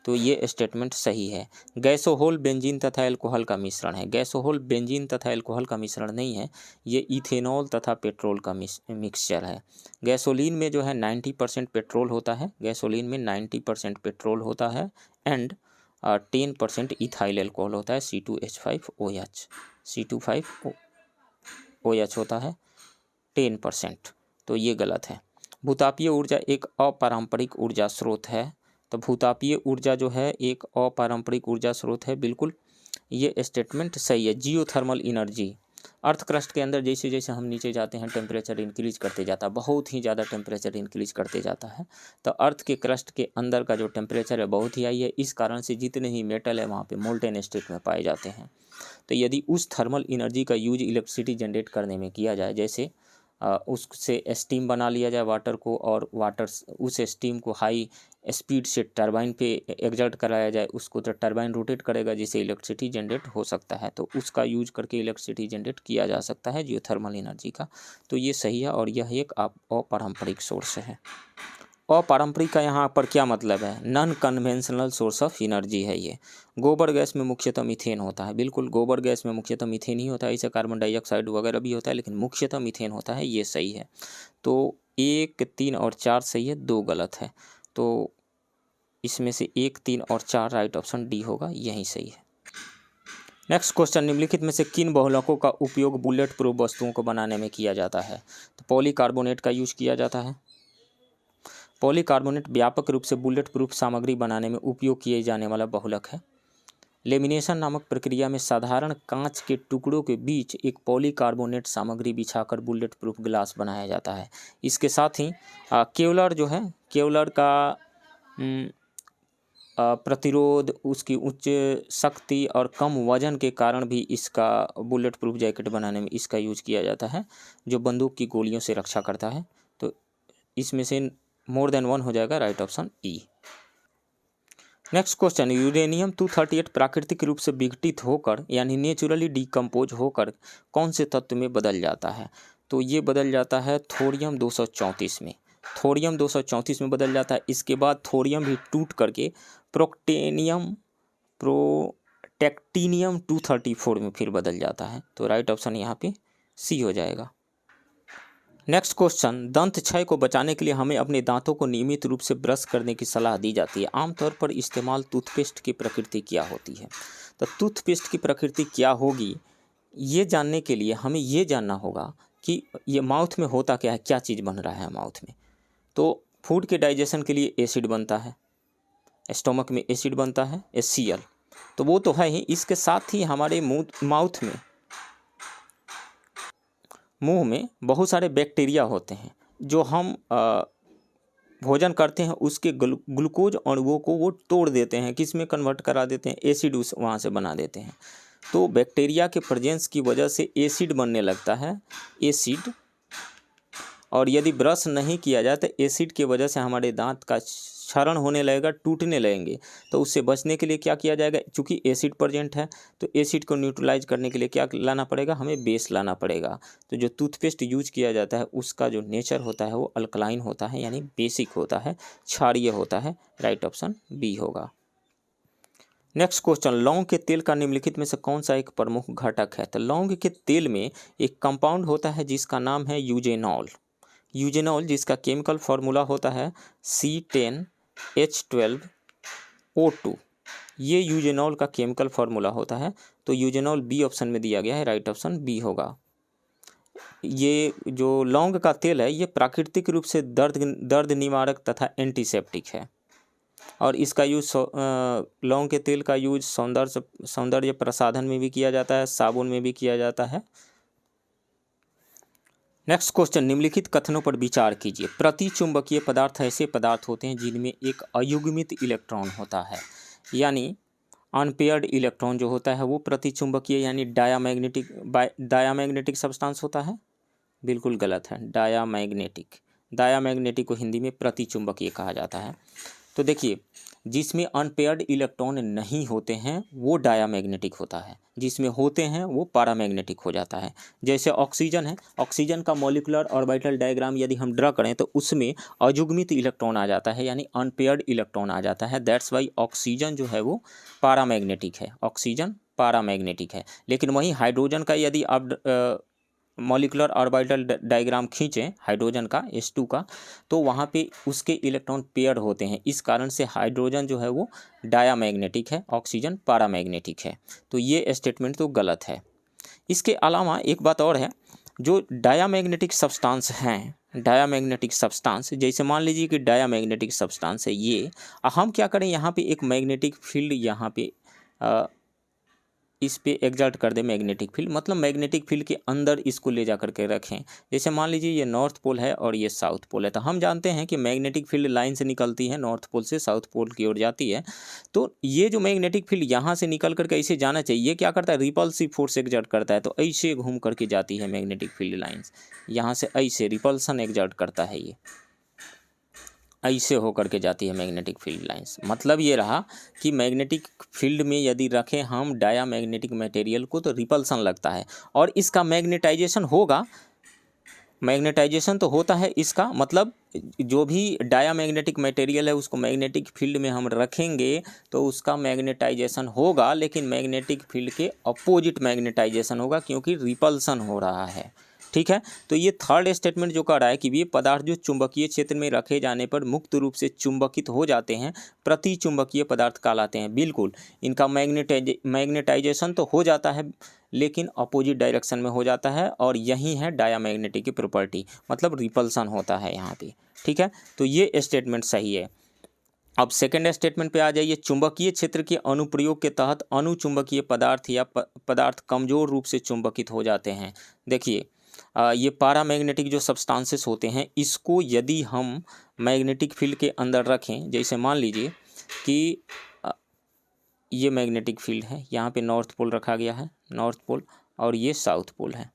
तो ये स्टेटमेंट सही है। गैसोहोल बेंजीन तथा एल्कोहल का मिश्रण है। गैसोहोल बेंजीन तथा एल्कोहल का मिश्रण नहीं है, ये इथेनॉल तथा पेट्रोल का मिक्सचर है। गैसोलीन में जो है 90% पेट्रोल होता है, गैसोलीन में 90% पेट्रोल होता है एंड 10% इथाइल एल्कोहल होता है, C2H5OH, C2H5OH होता है 10%। तो ये गलत है। भूतापीय ऊर्जा एक अपारंपरिक ऊर्जा स्रोत है। तो भूतापीय ऊर्जा जो है एक अपारंपरिक ऊर्जा स्रोत है, बिल्कुल ये स्टेटमेंट सही है। जियोथर्मल एनर्जी, अर्थ क्रस्ट के अंदर जैसे जैसे हम नीचे जाते हैं टेम्परेचर इंक्रीज करते जाता है, बहुत ही ज़्यादा टेम्परेचर इंक्रीज करते जाता है। तो अर्थ के क्रस्ट के अंदर का जो टेम्परेचर है बहुत ही हाई है। इस कारण से जितने ही मेटल है वहाँ पे मोल्टेन स्टेट में पाए जाते हैं। तो यदि उस थर्मल एनर्जी का यूज इलेक्ट्रिसिटी जनरेट करने में किया जाए, जैसे उससे स्टीम बना लिया जाए वाटर को, और वाटर उस स्टीम को हाई स्पीड से टरबाइन पे एग्जर्ट कराया जाए, उसको तो टरबाइन रोटेट करेगा जिससे इलेक्ट्रिसिटी जनरेट हो सकता है। तो उसका यूज करके इलेक्ट्रिसिटी जनरेट किया जा सकता है जियोथर्मल एनर्जी का। तो ये सही है और यह एक अपारंपरिक सोर्स है। अपारंपरिक का यहाँ पर क्या मतलब है? Non conventional source of energy है ये। गोबर गैस में मुख्यतः मीथेन होता है, बिल्कुल गोबर गैस में मुख्यतः मीथेन ही होता है, इसे कार्बन डाइऑक्साइड वगैरह भी होता है, लेकिन मुख्यतः मीथेन होता है, ये सही है। तो 1, 3 और 4 सही है, 2 गलत है। तो इसमें से 1, 3 और 4 राइट ऑप्शन डी होगा, यही सही है। नेक्स्ट क्वेश्चन, निम्नलिखित में से किन बहुलकों का उपयोग बुलेट प्रूफ वस्तुओं को बनाने में किया जाता है? तो पॉलीकार्बोनेट का यूज किया जाता है। पॉलीकार्बोनेट व्यापक रूप से बुलेट प्रूफ सामग्री बनाने में उपयोग किए जाने वाला बहुलक है। लेमिनेशन नामक प्रक्रिया में साधारण कांच के टुकड़ों के बीच एक पॉलीकार्बोनेट सामग्री बिछाकर बुलेट प्रूफ ग्लास बनाया जाता है। इसके साथ ही केवलर जो है, केवलर का प्रतिरोध, उसकी उच्च शक्ति और कम वजन के कारण भी इसका बुलेट प्रूफ जैकेट बनाने में इसका यूज किया जाता है, जो बंदूक की गोलियों से रक्षा करता है। तो इसमें से मोर देन 1 हो जाएगा, right option E. Next question, uranium 238 प्राकृतिक रूप से विघटित होकर यानी नेचुरली डिकम्पोज होकर कौन से तत्व में बदल जाता है? तो ये बदल जाता है थोरियम 234 में। थोरियम 234 में बदल जाता है। इसके बाद थोरियम भी टूट करके प्रोटेक्टिनियम 234 में फिर बदल जाता है। तो राइट ऑप्शन यहाँ पे सी हो जाएगा। नेक्स्ट क्वेश्चन, दंत क्षय को बचाने के लिए हमें अपने दांतों को नियमित रूप से ब्रश करने की सलाह दी जाती है। आमतौर पर इस्तेमाल टूथपेस्ट की प्रकृति क्या होती है? तो टूथपेस्ट की प्रकृति क्या होगी, ये जानने के लिए हमें ये जानना होगा कि ये माउथ में होता क्या है, क्या चीज़ बन रहा है माउथ में। तो फूड के डाइजेशन के लिए एसिड बनता है, स्टोमक में एसिड बनता है HCl, तो वो तो है ही। इसके साथ ही हमारे माउथ में, मुंह में बहुत सारे बैक्टीरिया होते हैं, जो हम भोजन करते हैं उसके ग्लूकोज अणुओं को वो तोड़ देते हैं, किस में कन्वर्ट करा देते हैं, एसिड उस वहाँ से बना देते हैं। तो बैक्टीरिया के प्रेजेंस की वजह से एसिड बनने लगता है। एसिड और यदि ब्रश नहीं किया जाए तो एसिड की वजह से हमारे दांत का क्षरण होने लगेगा, टूटने लगेंगे। तो उससे बचने के लिए क्या किया जाएगा, चूँकि एसिड प्रेजेंट है तो एसिड को न्यूट्रलाइज करने के लिए क्या लाना पड़ेगा, हमें बेस लाना पड़ेगा। तो जो टूथपेस्ट यूज किया जाता है उसका जो नेचर होता है वो अल्कलाइन होता है, यानी बेसिक होता है, क्षारीय होता है। राइट ऑप्शन बी होगा। नेक्स्ट क्वेश्चन, लौंग के तेल का निम्नलिखित में से कौन सा एक प्रमुख घटक है। तो लौंग के तेल में एक कंपाउंड होता है जिसका नाम है यूजेनॉल। यूजेनॉल जिसका केमिकल फार्मूला होता है C10H12O2। ये यूजेनॉल का केमिकल फार्मूला होता है। तो यूजेनॉल बी ऑप्शन में दिया गया है। राइट ऑप्शन बी होगा। ये जो लौंग का तेल है ये प्राकृतिक रूप से दर्द निवारक तथा एंटीसेप्टिक है और इसका यूज लौंग के तेल का यूज सौंदर्य प्रसाधन में भी किया जाता है, साबुन में भी किया जाता है। नेक्स्ट क्वेश्चन, निम्नलिखित कथनों पर विचार कीजिए। प्रतिचुंबकीय पदार्थ ऐसे पदार्थ होते हैं जिनमें एक अयुग्मित इलेक्ट्रॉन होता है, यानी अनपेयर्ड इलेक्ट्रॉन जो होता है वो प्रतिचुंबकीय यानी डायामैग्नेटिक सब्सटेंस होता है। बिल्कुल गलत है, डायामैग्नेटिक को हिंदी में प्रतिचुंबकीय कहा जाता है। तो देखिए, जिसमें अनपेयर्ड इलेक्ट्रॉन नहीं होते हैं वो डायामैग्नेटिक होता है, जिसमें होते हैं वो पैरामैग्नेटिक हो जाता है। जैसे ऑक्सीजन है, ऑक्सीजन का मॉलिक्यूलर ऑर्बिटल डायग्राम यदि हम ड्रा करें तो उसमें अयुग्मित इलेक्ट्रॉन आ जाता है, यानी अनपेयर्ड इलेक्ट्रॉन आ जाता है। दैट्स वाई ऑक्सीजन जो है वो पैरामैग्नेटिक है, ऑक्सीजन पैरामैग्नेटिक है। लेकिन वहीं हाइड्रोजन का यदि आप मॉलिक्यूलर ऑर्बिटल डायग्राम खींचें हाइड्रोजन का H2 का, तो वहाँ पे उसके इलेक्ट्रॉन पेयर होते हैं। इस कारण से हाइड्रोजन जो है वो डायामैग्नेटिक है, ऑक्सीजन पैरामैग्नेटिक है। तो ये स्टेटमेंट तो गलत है। इसके अलावा एक बात और है, जो डायामैग्नेटिक सब्सटेंस हैं, डायामैग्नेटिक सब्सटेंस जैसे मान लीजिए कि डायामैग्नेटिक सब्सटेंस है ये, हम क्या करें यहाँ पे एक मैग्नेटिक फील्ड यहाँ पे इस पे एग्जर्ट कर दे मैग्नेटिक फील्ड, मतलब मैग्नेटिक फील्ड के अंदर इसको ले जा करके रखें। जैसे मान लीजिए ये नॉर्थ पोल है और ये साउथ पोल है, तो हम जानते हैं कि मैग्नेटिक फील्ड लाइन से निकलती है, नॉर्थ पोल से साउथ पोल की ओर जाती है। तो ये जो मैग्नेटिक फील्ड यहाँ से निकल करके ऐसे जाना चाहिए, क्या करता है, रिपल्सिव फोर्स एग्जर्ट करता है। तो ऐसे घूम करके जाती है मैग्नेटिक फील्ड लाइन्स, यहाँ से ऐसे रिपल्सन एग्जर्ट करता है, ये ऐसे होकर के जाती है मैग्नेटिक फील्ड लाइंस। मतलब ये रहा कि मैग्नेटिक फील्ड में यदि रखें हम डायामैग्नेटिक मटेरियल को तो रिपल्सन लगता है और इसका मैग्नेटाइजेशन होगा। मैग्नेटाइजेशन तो होता है इसका, मतलब जो भी डायामैग्नेटिक मटेरियल है उसको मैग्नेटिक फील्ड में हम रखेंगे तो उसका मैग्नेटाइजेशन होगा, लेकिन मैग्नेटिक फील्ड के अपोजिट मैग्नेटाइजेशन होगा क्योंकि रिपल्सन हो रहा है। ठीक है, तो ये थर्ड स्टेटमेंट जो कह रहा है कि ये पदार्थ जो चुंबकीय क्षेत्र में रखे जाने पर मुक्त रूप से चुंबकित हो जाते हैं प्रतिचुंबकीय पदार्थ कहलाते हैं। बिल्कुल, इनका मैग्नेटाइजेशन तो हो जाता है लेकिन अपोजिट डायरेक्शन में हो जाता है और यही है डायामैग्नेटिक की प्रॉपर्टी, मतलब रिपल्सन होता है यहाँ पे। ठीक है, तो ये स्टेटमेंट सही है। अब सेकेंड स्टेटमेंट पे आ जाइए। चुंबकीय क्षेत्र के अनुप्रयोग के तहत अनुचुंबकीय पदार्थ या पदार्थ कमजोर रूप से चुंबकित हो जाते हैं। देखिए, ये पैरामैग्नेटिक जो सब्सटेंसेस होते हैं इसको यदि हम मैग्नेटिक फील्ड के अंदर रखें, जैसे मान लीजिए कि ये मैग्नेटिक फील्ड है, यहाँ पे नॉर्थ पोल रखा गया है, नॉर्थ पोल, और ये साउथ पोल है,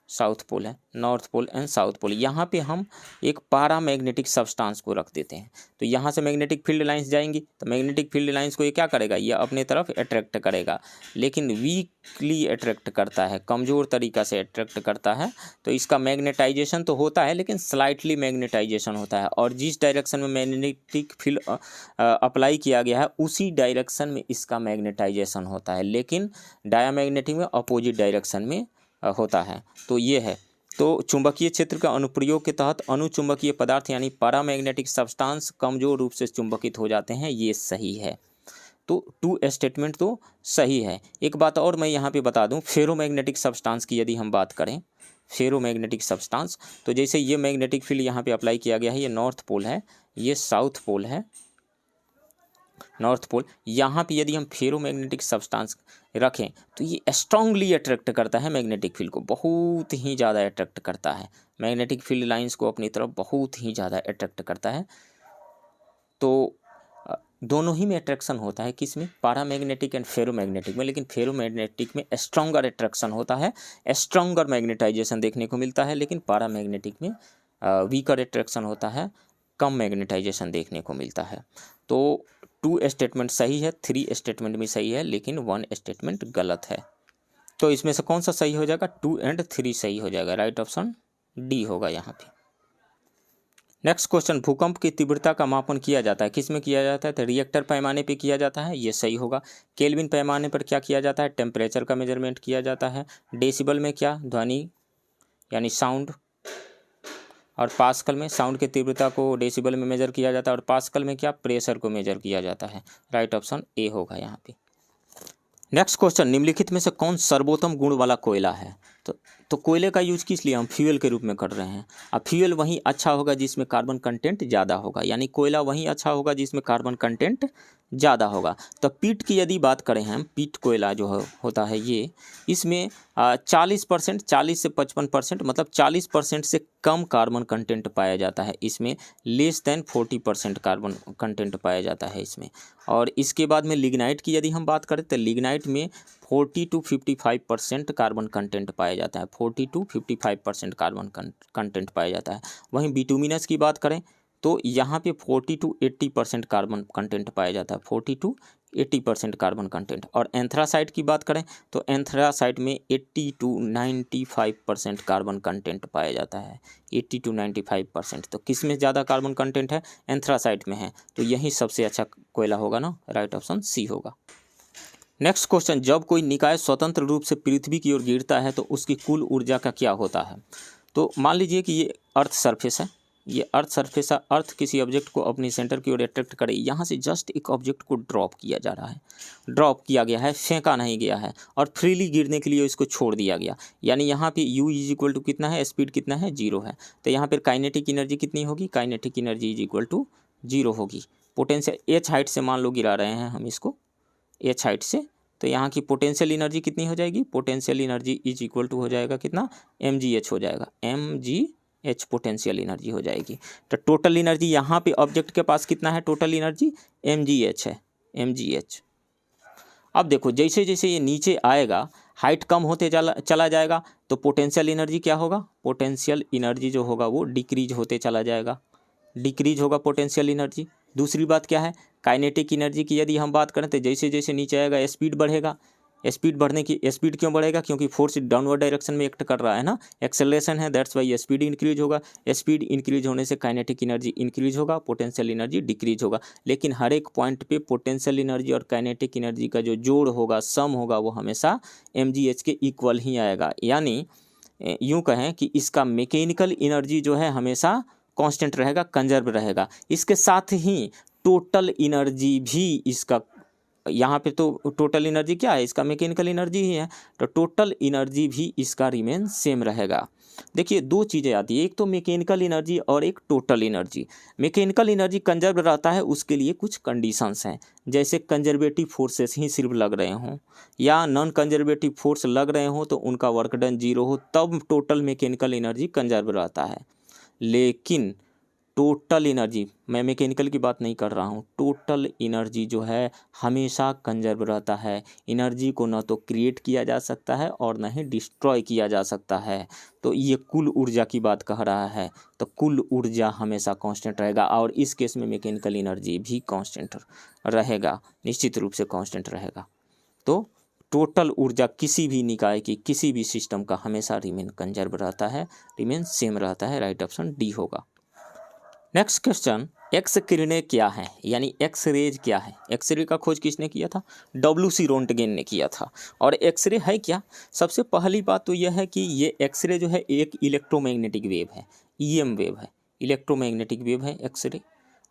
साउथ पोल है, north pole and south pole. यहाँ पे हम एक पैरामैग्नेटिक सब्सटेंस को रख देते हैं, तो यहाँ से मैग्नेटिक फील्ड लाइंस जाएंगी, तो मैग्नेटिक फील्ड लाइंस को ये क्या करेगा, ये अपने तरफ अट्रैक्ट करेगा, लेकिन वीकली अट्रैक्ट करता है, कमज़ोर तरीका से अट्रैक्ट करता है। तो इसका मैग्नेटाइजेशन तो होता है लेकिन स्लाइटली मैग्नेटाइजेशन होता है, और जिस डायरेक्शन में मैग्नेटिक फील्ड अप्लाई किया गया है उसी डायरेक्शन में इसका मैग्नेटाइजेशन होता है, लेकिन डायामैग्नेटिक में अपोजिट डायरेक्शन में होता है। तो ये है, तो चुंबकीय क्षेत्र का अनुप्रयोग के तहत अनुचुंबकीय पदार्थ यानी पैरामैग्नेटिक सब्सटेंस कमजोर रूप से चुंबकित हो जाते हैं, ये सही है। तो टू स्टेटमेंट तो सही है। एक बात और मैं यहाँ पे बता दूँ, फेरोमैग्नेटिक सब्सटेंस की यदि हम बात करें, फेरोमैग्नेटिक सब्सटेंस, तो जैसे ये मैग्नेटिक फील्ड यहाँ पे अप्लाई किया गया है, ये नॉर्थ पोल है, ये साउथ पोल है, नॉर्थ पोल। यहाँ पे यदि हम फेरोमैग्नेटिक सब्सटेंस रखें तो ये स्ट्रांगली अट्रैक्ट करता है मैग्नेटिक फील्ड को, बहुत ही ज़्यादा अट्रैक्ट करता है मैग्नेटिक फील्ड लाइंस को अपनी तरफ, बहुत ही ज़्यादा अट्रैक्ट करता है। तो दोनों ही में अट्रैक्शन होता है, किस में, पैरामैग्नेटिक एंड फेरोमैग्नेटिक में, लेकिन फेरोमैग्नेटिक में स्ट्रॉन्गर अट्रैक्शन होता है, स्ट्रॉन्गर मैग्नेटाइजेशन देखने को मिलता है, लेकिन पैरामैग्नेटिक में वीकर अट्रैक्शन होता है, कम मैग्नेटाइजेशन देखने को मिलता है। तो 2 स्टेटमेंट सही है, 3 स्टेटमेंट भी सही है, लेकिन 1 स्टेटमेंट गलत है। तो इसमें से कौन सा सही हो जाएगा, 2 एंड 3 सही हो जाएगा, राइट ऑप्शन डी होगा यहाँ पे। नेक्स्ट क्वेश्चन, भूकंप की तीव्रता का मापन किया जाता है, किस में किया जाता है, तो रिएक्टर पैमाने पे किया जाता है, ये सही होगा। केल्विन पैमाने पर क्या किया जाता है, टेम्परेचर का मेजरमेंट किया जाता है। डेसिबल में क्या, ध्वनि यानी साउंड, और पास्कल में साउंड की तीव्रता को डेसिबल में मेजर किया जाता है, और पास्कल में क्या, प्रेशर को मेजर किया जाता है, राइट ऑप्शन ए होगा यहाँ पे। नेक्स्ट क्वेश्चन, निम्नलिखित में से कौन सर्वोत्तम गुण वाला कोयला है, तो कोयले का यूज किस लिए हम फ्यूल के रूप में कर रहे हैं। अब फ्यूल वहीं अच्छा होगा जिसमें कार्बन कंटेंट ज़्यादा होगा, यानी कोयला वहीं अच्छा होगा जिसमें कार्बन कंटेंट ज़्यादा होगा। तो पीट की यदि बात करें हम, पीट कोयला जो होता है ये, इसमें 40%, 40 से 55%, मतलब 40% से कम कार्बन कंटेंट पाया जाता है इसमें, लेस देन 40% कार्बन कंटेंट पाया जाता है इसमें। और इसके बाद में लिग्नाइट की यदि हम बात करें तो लिग्नाइट में 40 to 55% कार्बन कंटेंट पाया जाता है, 40 to 55% कार्बन कंटेंट पाया जाता है। वहीं बिटुमिनस की बात करें तो यहाँ पे 40 to 80% कार्बन कंटेंट पाया जाता है, 40 to 80% कार्बन कंटेंट। और एंथ्रासाइट की बात करें तो एंथ्रासाइट में 80 to 95% कार्बन कंटेंट पाया जाता है, 80 to 95%। तो किस में ज़्यादा कार्बन कंटेंट है, एंथ्रासाइट में है, तो यही सबसे अच्छा कोयला होगा ना, राइट ऑप्शन सी होगा। नेक्स्ट क्वेश्चन, जब कोई निकाय स्वतंत्र रूप से पृथ्वी की ओर गिरता है तो उसकी कुल ऊर्जा का क्या होता है। तो मान लीजिए कि ये अर्थ सरफेस है, ये अर्थ सरफेस है, अर्थ किसी ऑब्जेक्ट को अपनी सेंटर की ओर अट्रैक्ट करे, यहाँ से जस्ट एक ऑब्जेक्ट को ड्रॉप किया जा रहा है, ड्रॉप किया गया है, फेंका नहीं गया है, और फ्रीली गिरने के लिए इसको छोड़ दिया गया, यानी यहाँ पे u इज इक्वल टू कितना है, स्पीड कितना है, 0 है। तो यहाँ पर काइनेटिक एनर्जी कितनी होगी, kinetic energy is equal to 0 होगी। पोटेंशियल h हाइट से मान लो गिरा रहे हैं हम इसको, h हाइट से, तो यहाँ की पोटेंशियल एनर्जी कितनी हो जाएगी, potential energy is equal to हो जाएगा कितना, mgh हो जाएगा, mgh पोटेंशियल एनर्जी हो जाएगी। तो टोटल एनर्जी यहाँ पे ऑब्जेक्ट के पास कितना है, टोटल एनर्जी mgh है, mgh। अब देखो जैसे जैसे ये नीचे आएगा, हाइट कम होते चला जाएगा, तो पोटेंशियल एनर्जी क्या होगा, पोटेंशियल एनर्जी जो होगा वो डिक्रीज होते चला जाएगा, डिक्रीज होगा पोटेंशियल एनर्जी। दूसरी बात क्या है, काइनेटिक एनर्जी की यदि हम बात करें तो जैसे जैसे नीचे आएगा स्पीड बढ़ेगा, स्पीड बढ़ने की, स्पीड क्यों बढ़ेगा, क्योंकि फोर्स डाउनवर्ड डायरेक्शन में एक्ट कर रहा है ना, एक्सेलरेशन है, दैट्स वाई स्पीड इंक्रीज होगा। स्पीड इंक्रीज होने से काइनेटिक एनर्जी इंक्रीज होगा, पोटेंशियल एनर्जी डिक्रीज होगा। लेकिन हर एक पॉइंट पे पोटेंशियल एनर्जी और काइनेटिक एनर्जी का जो जोड़ होगा, सम होगा, वो हमेशा mgh के इक्वल ही आएगा। यानी यूँ कहें कि इसका मैकेनिकल एनर्जी जो है हमेशा कांस्टेंट रहेगा, कंजर्व रहेगा। इसके साथ ही टोटल एनर्जी भी इसका, यहाँ पे तो टोटल एनर्जी क्या है, इसका मैकेनिकल एनर्जी ही है, तो टोटल एनर्जी भी इसका रिमेन सेम रहेगा। देखिए दो चीज़ें आती है, एक तो मैकेनिकल एनर्जी और एक total energy. Mechanical energy conserve रहता है, उसके लिए कुछ कंडीशंस हैं, जैसे कंजर्वेटिव फोर्सेस ही सिर्फ लग रहे हों या नॉन कंजर्वेटिव फोर्स लग रहे हों तो उनका वर्क डन 0 हो, तब टोटल मैकेनिकल एनर्जी कंजर्व रहता है। लेकिन टोटल एनर्जी, मैं मैकेनिकल की बात नहीं कर रहा हूँ, टोटल एनर्जी जो है हमेशा कंजर्व रहता है। एनर्जी को न तो क्रिएट किया जा सकता है और न ही डिस्ट्रॉय किया जा सकता है। तो ये कुल ऊर्जा की बात कह रहा है, तो कुल ऊर्जा हमेशा कांस्टेंट रहेगा, और इस केस में मैकेनिकल एनर्जी भी कांस्टेंट रहेगा, निश्चित रूप से कांस्टेंट रहेगा। तो टोटल ऊर्जा किसी भी निकाय की, किसी भी सिस्टम का हमेशा रिमेन कंजर्व रहता है, रिमेन सेम रहता है, राइट ऑप्शन डी होगा। नेक्स्ट क्वेश्चन, एक्स किरणें क्या है, यानी एक्स रेज क्या है। एक्सरे का खोज किसने किया था, WC रोंटगेन ने किया था। और एक्सरे है क्या, सबसे पहली बात तो यह है कि ये एक्सरे जो है एक इलेक्ट्रोमैग्नेटिक वेव है, EM वेव है, इलेक्ट्रोमैग्नेटिक वेव है एक्सरे।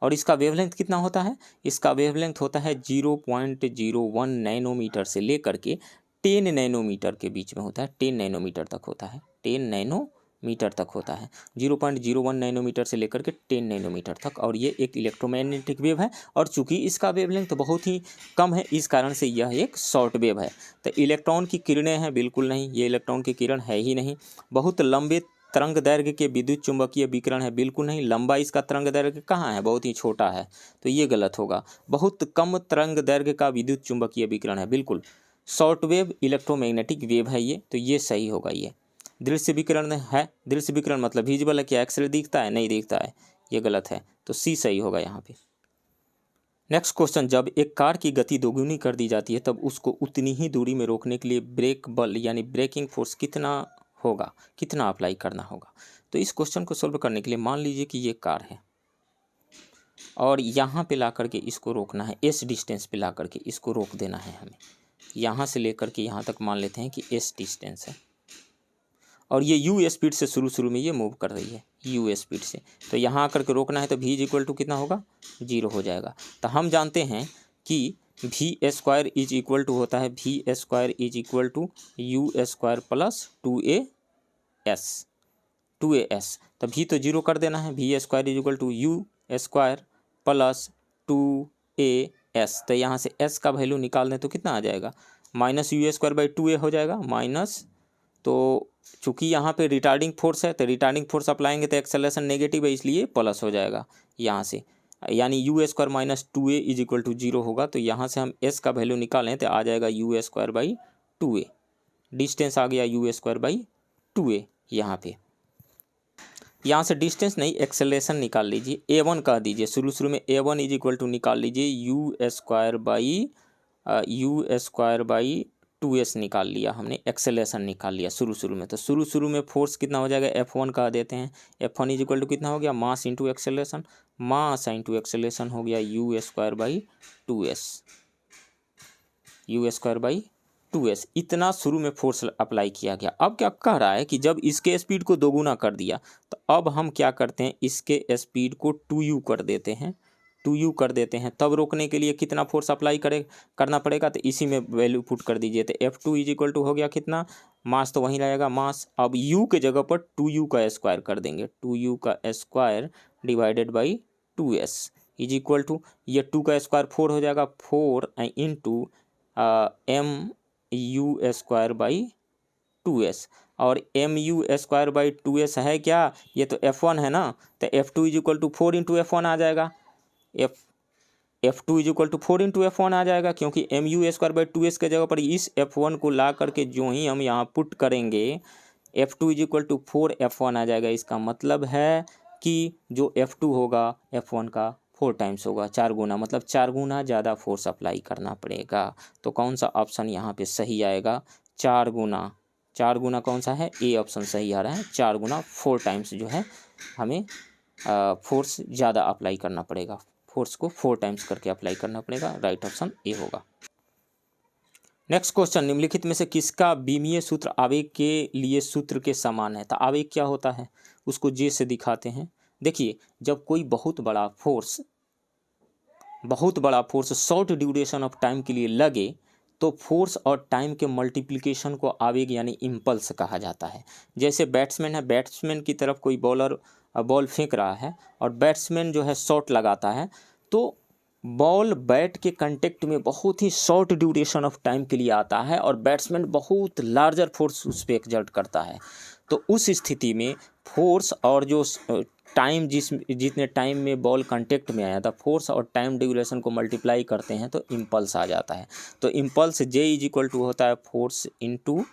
और इसका वेवलेंथ कितना होता है, इसका वेवलेंथ होता है 0.01 नैनोमीटर से लेकर के 10 नैनोमीटर के बीच में होता है, 10 नैनोमीटर तक होता है, 10 नैनोमीटर तक होता है, 0.01 नैनोमीटर से लेकर के 10 नैनोमीटर तक। और ये एक इलेक्ट्रोमैग्नेटिक वेव है, और चूंकि इसका वेवलेंथ तो बहुत ही कम है, इस कारण से यह एक शॉर्ट वेव है। तो इलेक्ट्रॉन की किरणें हैं, बिल्कुल नहीं, ये इलेक्ट्रॉन की किरण है ही नहीं। बहुत लंबे तरंग दैर्घ्य के विद्युत चुंबकीय विकिरण है, बिल्कुल नहीं। लंबा इसका तरंग दैर्घ्य कहाँ है, बहुत ही छोटा है, तो ये गलत होगा। बहुत कम तरंग दैर्घ्य का विद्युत चुंबकीय विकिरण है, बिल्कुल। शॉर्ट वेव इलेक्ट्रोमैग्नेटिक वेव है ये, तो ये सही होगा। ये दृश्य विकिरण है, दृश्य विकिरण मतलब विजिबल है, क्या एक्सरे दिखता है, नहीं दिखता है, ये गलत है, तो सी सही होगा यहाँ पे। नेक्स्ट क्वेश्चन, जब एक कार की गति दोगुनी कर दी जाती है तब उसको उतनी ही दूरी में रोकने के लिए ब्रेक बल यानी ब्रेकिंग फोर्स कितना होगा, कितना अप्लाई करना होगा। तो इस क्वेश्चन को सोल्व करने के लिए मान लीजिए कि ये कार है और यहाँ पे ला करके इसको रोकना है, एस डिस्टेंस पे ला करके इसको रोक देना है हमें। यहाँ से लेकर के यहाँ तक मान लेते हैं कि एस डिस्टेंस है और ये यू स्पीड से शुरू में ये मूव कर रही है, यू स्पीड से, तो यहाँ आकर के रोकना है, तो v इक्वल टू कितना होगा, 0 हो जाएगा। तो हम जानते हैं कि v square is equal to होता है, v square is equal to u square plus 2as, तो v तो 0 कर देना है, v square is equal to u square plus 2as, तो यहाँ से s का वैल्यू निकाल दें तो कितना आ जाएगा, minus you square by 2a हो जाएगा, माइनस, तो चूंकि यहाँ पे रिटार्डिंग फोर्स है तो रिटार्डिंग फोर्स अप्लाएंगे तो एक्सेलरेशन नेगेटिव है, इसलिए प्लस हो जाएगा यहाँ से, यानी u square minus 2a is equal to 0 होगा। तो यहाँ से हम s का वैल्यू निकालें तो आ जाएगा U square by 2a, distance आ गया यू स्क्वायर बाई 2a। यहाँ से डिस्टेंस नहीं, एक्सेलरेशन निकाल लीजिए, a1 कह दीजिए, शुरू में a1 इज इक्वल टू निकाल लीजिए यू स्क्वायर बाई 2s निकाल लिया हमने, एक्सेलरेशन निकाल लिया शुरू में। तो शुरू में फोर्स कितना हो जाएगा, F1 कह देते हैं, F1 इज इक्वल टू कितना हो गया, mass into acceleration, mass into acceleration हो गया यू स्क्वायर बाई 2s, इतना शुरू में फोर्स अप्लाई किया गया। अब क्या कह रहा है कि जब इसके स्पीड को दोगुना कर दिया तो अब हम क्या करते हैं, इसके स्पीड को 2u कर देते हैं, तब रोकने के लिए कितना फोर्स अप्लाई करना पड़ेगा, तो इसी में वैल्यू पुट कर दीजिए। तो F2 इज इक्वल टू हो गया कितना, मास तो वहीं रहेगा मास, अब u के जगह पर 2u का स्क्वायर कर देंगे, 2u का square divided by 2s is equal to, ये 2 का स्क्वायर 4 हो जाएगा, 4 into mu square by 2s, और mu स्क्वायर बाई 2s है क्या, ये तो F1 है ना, तो F2 is equal to 4 into F1 आ जाएगा, F2 is equal to 4 into F1 आ जाएगा, क्योंकि mu स्क्वायर बाई 2s के जगह पर इस F1 को ला करके जो ही हम यहाँ पुट करेंगे F2 is equal to 4 F1 आ जाएगा। इसका मतलब है कि जो F2 होगा F1 का 4 टाइम्स होगा, 4 गुना, मतलब 4 गुना ज़्यादा फोर्स अप्लाई करना पड़ेगा। तो कौन सा ऑप्शन यहाँ पे सही आएगा, 4 गुना कौन सा है, ए ऑप्शन सही आ रहा है, 4 गुना 4 टाइम्स जो है हमें फोर्स ज़्यादा अप्लाई करना पड़ेगा, फोर्स को 4 टाइम्स करके अप्लाई करना पड़ेगा, राइट ऑप्शन ए होगा। नेक्स्ट क्वेश्चन, निम्नलिखित में से किसका बीमीय सूत्र आवेग के लिए सूत्र के समान है। तो आवेग क्या होता है उसको जे से दिखाते हैं। देखिए, जब कोई बहुत बड़ा force short duration of time के लिए लगे तो फोर्स और टाइम के मल्टीप्लिकेशन को आवेग यानी इम्पल्स कहा जाता है। जैसे बैट्समैन है, बैट्समैन की तरफ कोई बॉलर बॉल फेंक रहा है और बैट्समैन जो है शॉट लगाता है, तो बॉल बैट के कांटेक्ट में बहुत ही शॉर्ट ड्यूरेशन ऑफ टाइम के लिए आता है और बैट्समैन बहुत लार्जर फोर्स उस पर एक्सर्ट करता है। तो उस स्थिति में फोर्स और जो टाइम जितने टाइम में बॉल कांटेक्ट में आया था, फोर्स और टाइम ड्यूरेशन को मल्टीप्लाई करते हैं तो इम्पल्स आ जाता है। तो impulse J is equal to होता है फोर्स इंटू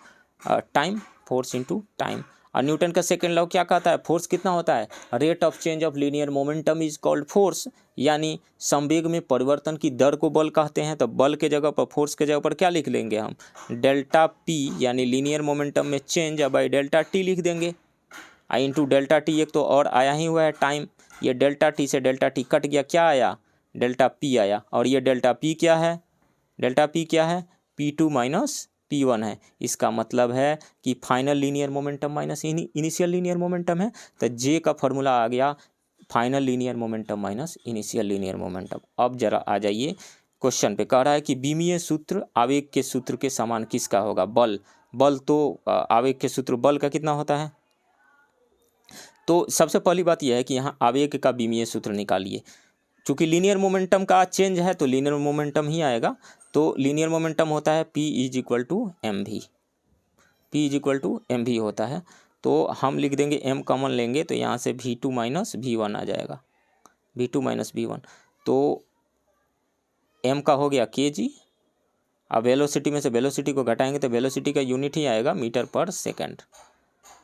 टाइम, और न्यूटन का सेकेंड लॉ क्या कहता है, फोर्स कितना होता है, rate of change of linear momentum is called force, यानी संवेग में परिवर्तन की दर को बल कहते हैं। तो बल के जगह पर, फोर्स के जगह पर क्या लिख लेंगे हम, डेल्टा पी यानी लीनियर मोमेंटम में चेंज बाई डेल्टा टी लिख देंगे, इंटू डेल्टा टी एक तो और आया ही हुआ है टाइम, ये डेल्टा टी से डेल्टा टी कट गया, क्या आया, डेल्टा पी आया, और ये डेल्टा पी क्या है, P2 माइनस P1 है। इसका मतलब है कि final linear momentum minus initial linear momentum है। तो जे का फॉर्मूला आ गया final linear momentum minus initial linear momentum. अब जरा आ जाइए क्वेश्चन पे, कह रहा है कि बीमीय सूत्र आवेग के सूत्र के समान किसका होगा, बल तो आवेग के सूत्र बल का कितना होता है। तो सबसे पहली बात यह है कि यहाँ आवेग का बीमीय सूत्र निकालिए। चूँकि लीनियर मोमेंटम का चेंज है तो लीनियर मोमेंटम ही आएगा। तो लीनियर मोमेंटम होता है P is equal to M V होता है। तो हम लिख देंगे m कॉमन लेंगे तो यहाँ से V2 माइनस V1 आ जाएगा, V2 माइनस V1। तो m का हो गया kg। अब वेलोसिटी में से वेलोसिटी को घटाएंगे तो वेलोसिटी का यूनिट ही आएगा मीटर पर सेकेंड,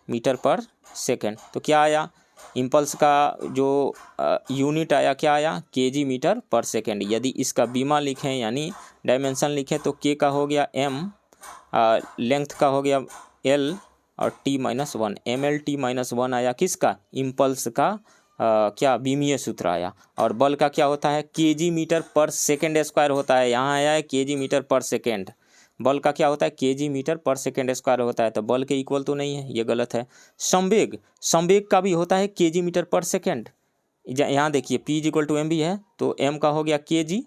मीटर पर सेकेंड। तो क्या आया, इम्पल्स का जो यूनिट आया क्या आया, केजी मीटर पर सेकेंड। यदि इसका बीमा लिखें यानी डायमेंशन लिखें तो के का हो गया m, लेंथ का हो गया l और t-1, ml/-1 आया किसका, इम्पल्स का क्या बीमीय सूत्र आया। और बल का क्या होता है, केजी मीटर पर सेकेंड स्क्वायर होता है, यहाँ आया है केजी मीटर पर सेकेंड। बल का क्या होता है, केजी मीटर पर सेकेंड स्क्वायर होता है, तो बल के इक्वल तो नहीं है, ये गलत है। संवेग, संवेग का भी होता है केजी मीटर पर सेकेंड। यहाँ देखिए P = mv है तो m का हो गया केजी,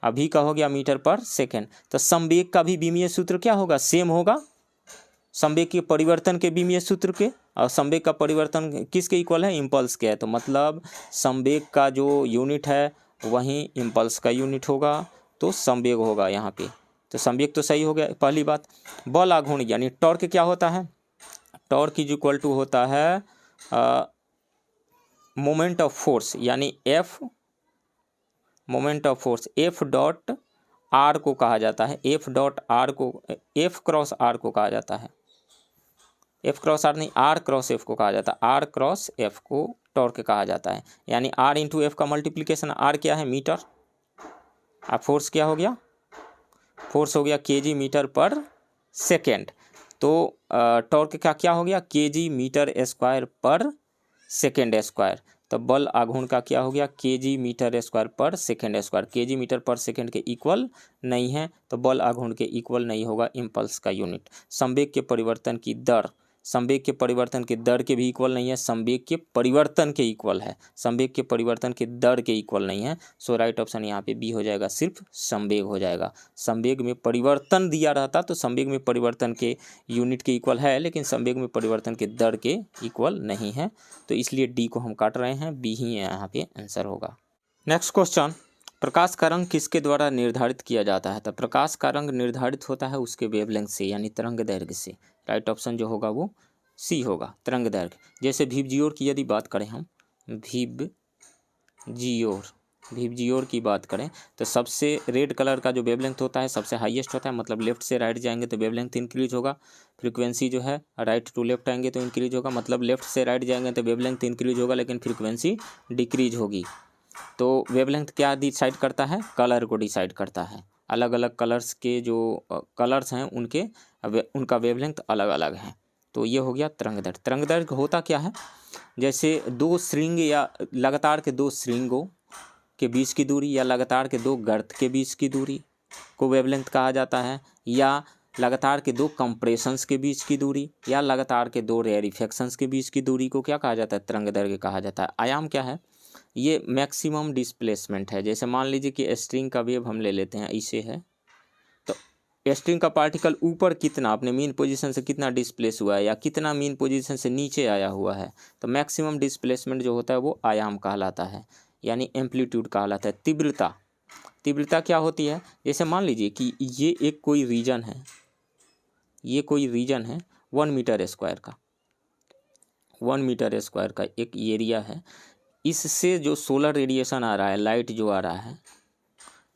अभी का हो गया मीटर पर सेकेंड। तो संवेग का भी बीमीय सूत्र क्या होगा, सेम होगा संवेग के परिवर्तन के बीमीय सूत्र के। और संवेग का परिवर्तन किसके इक्वल है, इम्पल्स के है। तो मतलब संवेग का जो यूनिट है वहीं इम्पल्स का यूनिट होगा, तो संवेग होगा यहाँ पे। तो संवेग तो सही हो गया पहली बात। बल आघूर्ण यानी टॉर्क क्या होता है, टॉर्क = होता है मोमेंट ऑफ फोर्स, यानी F moment of force, F dot R को कहा जाता है, F डॉट R को, F क्रॉस R को कहा जाता है, F क्रॉस R नहीं, R क्रॉस F को कहा जाता है, R क्रॉस F को टॉर्क कहा जाता है। यानी R इंटू F का मल्टीप्लिकेशन, R क्या है मीटर, अब फोर्स क्या हो गया, फोर्स हो गया केजी मीटर पर सेकेंड। तो टॉर्क का क्या हो गया, केजी मीटर स्क्वायर पर सेकेंड स्क्वायर। तो बल आघूर्ण का क्या हो गया, केजी मीटर स्क्वायर पर सेकेंड स्क्वायर। केजी मीटर पर सेकेंड के इक्वल नहीं है तो बल आघूर्ण के इक्वल नहीं होगा इम्पल्स का यूनिट। संवेग के परिवर्तन की दर, संवेग के परिवर्तन के दर के भी इक्वल नहीं है, संवेग के परिवर्तन के इक्वल है, संवेग के परिवर्तन के दर के इक्वल नहीं है। सो राइट ऑप्शन यहाँ पे बी हो जाएगा, सिर्फ संवेग हो जाएगा। संवेग में परिवर्तन दिया रहता तो संवेग में परिवर्तन के यूनिट के इक्वल है, लेकिन संवेग में परिवर्तन के दर के इक्वल नहीं है, तो इसलिए डी को हम काट रहे हैं, बी ही यहाँ पे आंसर होगा। नेक्स्ट क्वेश्चन, प्रकाश का रंग किसके द्वारा निर्धारित किया जाता है। तो प्रकाश का रंग निर्धारित होता है उसके वेवलेंथ से, यानी तरंग दैर्घ्य से। राइट ऑप्शन जो होगा वो सी होगा, तरंग दैर्घ्य। जैसे विबजियोर की यदि बात करें हम, विबजियोर की बात करें तो सबसे रेड कलर का जो वेवलेंथ होता है सबसे हाईएस्ट होता है, मतलब लेफ्ट से राइट जाएंगे तो वेवलेंथ इंक्रीज होगा। फ्रीक्वेंसी जो है राइट टू लेफ्ट आएंगे तो इंक्रीज होगा, मतलब लेफ्ट से राइट जाएंगे तो वेवलेंथ इंक्रीज होगा लेकिन फ्रीक्वेंसी डिक्रीज होगी। तो वेवलेंथ क्या डिसाइड करता है, कलर को डिसाइड करता है। अलग अलग कलर्स के जो कलर्स हैं उनका वेवलेंथ अलग अलग है। तो ये हो गया तरंगदैर्घ्य। तरंगदैर्घ्य होता क्या है, जैसे दो श्रृंग या लगातार के दो श्रृंगों के बीच की दूरी या लगातार के दो गर्त के बीच की दूरी को वेवलेंथ कहा जाता है, या लगातार के दो कंप्रेशंस के बीच की दूरी या लगातार के दो रेयरिफेक्शंस के बीच की दूरी को क्या कहा जाता है, तरंगदैर्घ्य कहा जाता है। आयाम क्या है, ये मैक्सिमम डिस्प्लेसमेंट है। जैसे मान लीजिए कि स्ट्रिंग का वेव हम ले लेते हैं, इसे है तो स्ट्रिंग का पार्टिकल ऊपर कितना अपने मीन पोजीशन से कितना डिस्प्लेस हुआ है या कितना मीन पोजीशन से नीचे आया हुआ है, तो मैक्सिमम डिस्प्लेसमेंट जो होता है वो आयाम कहलाता है, यानी एम्पलीट्यूड कहलाता है। तीव्रता, तीव्रता क्या होती है, जैसे मान लीजिए कि ये एक कोई रीजन है, ये कोई रीजन है 1 मीटर स्क्वायर का, 1 मीटर स्क्वायर का एक एरिया है। इससे जो सोलर रेडिएशन आ रहा है, लाइट जो आ रहा है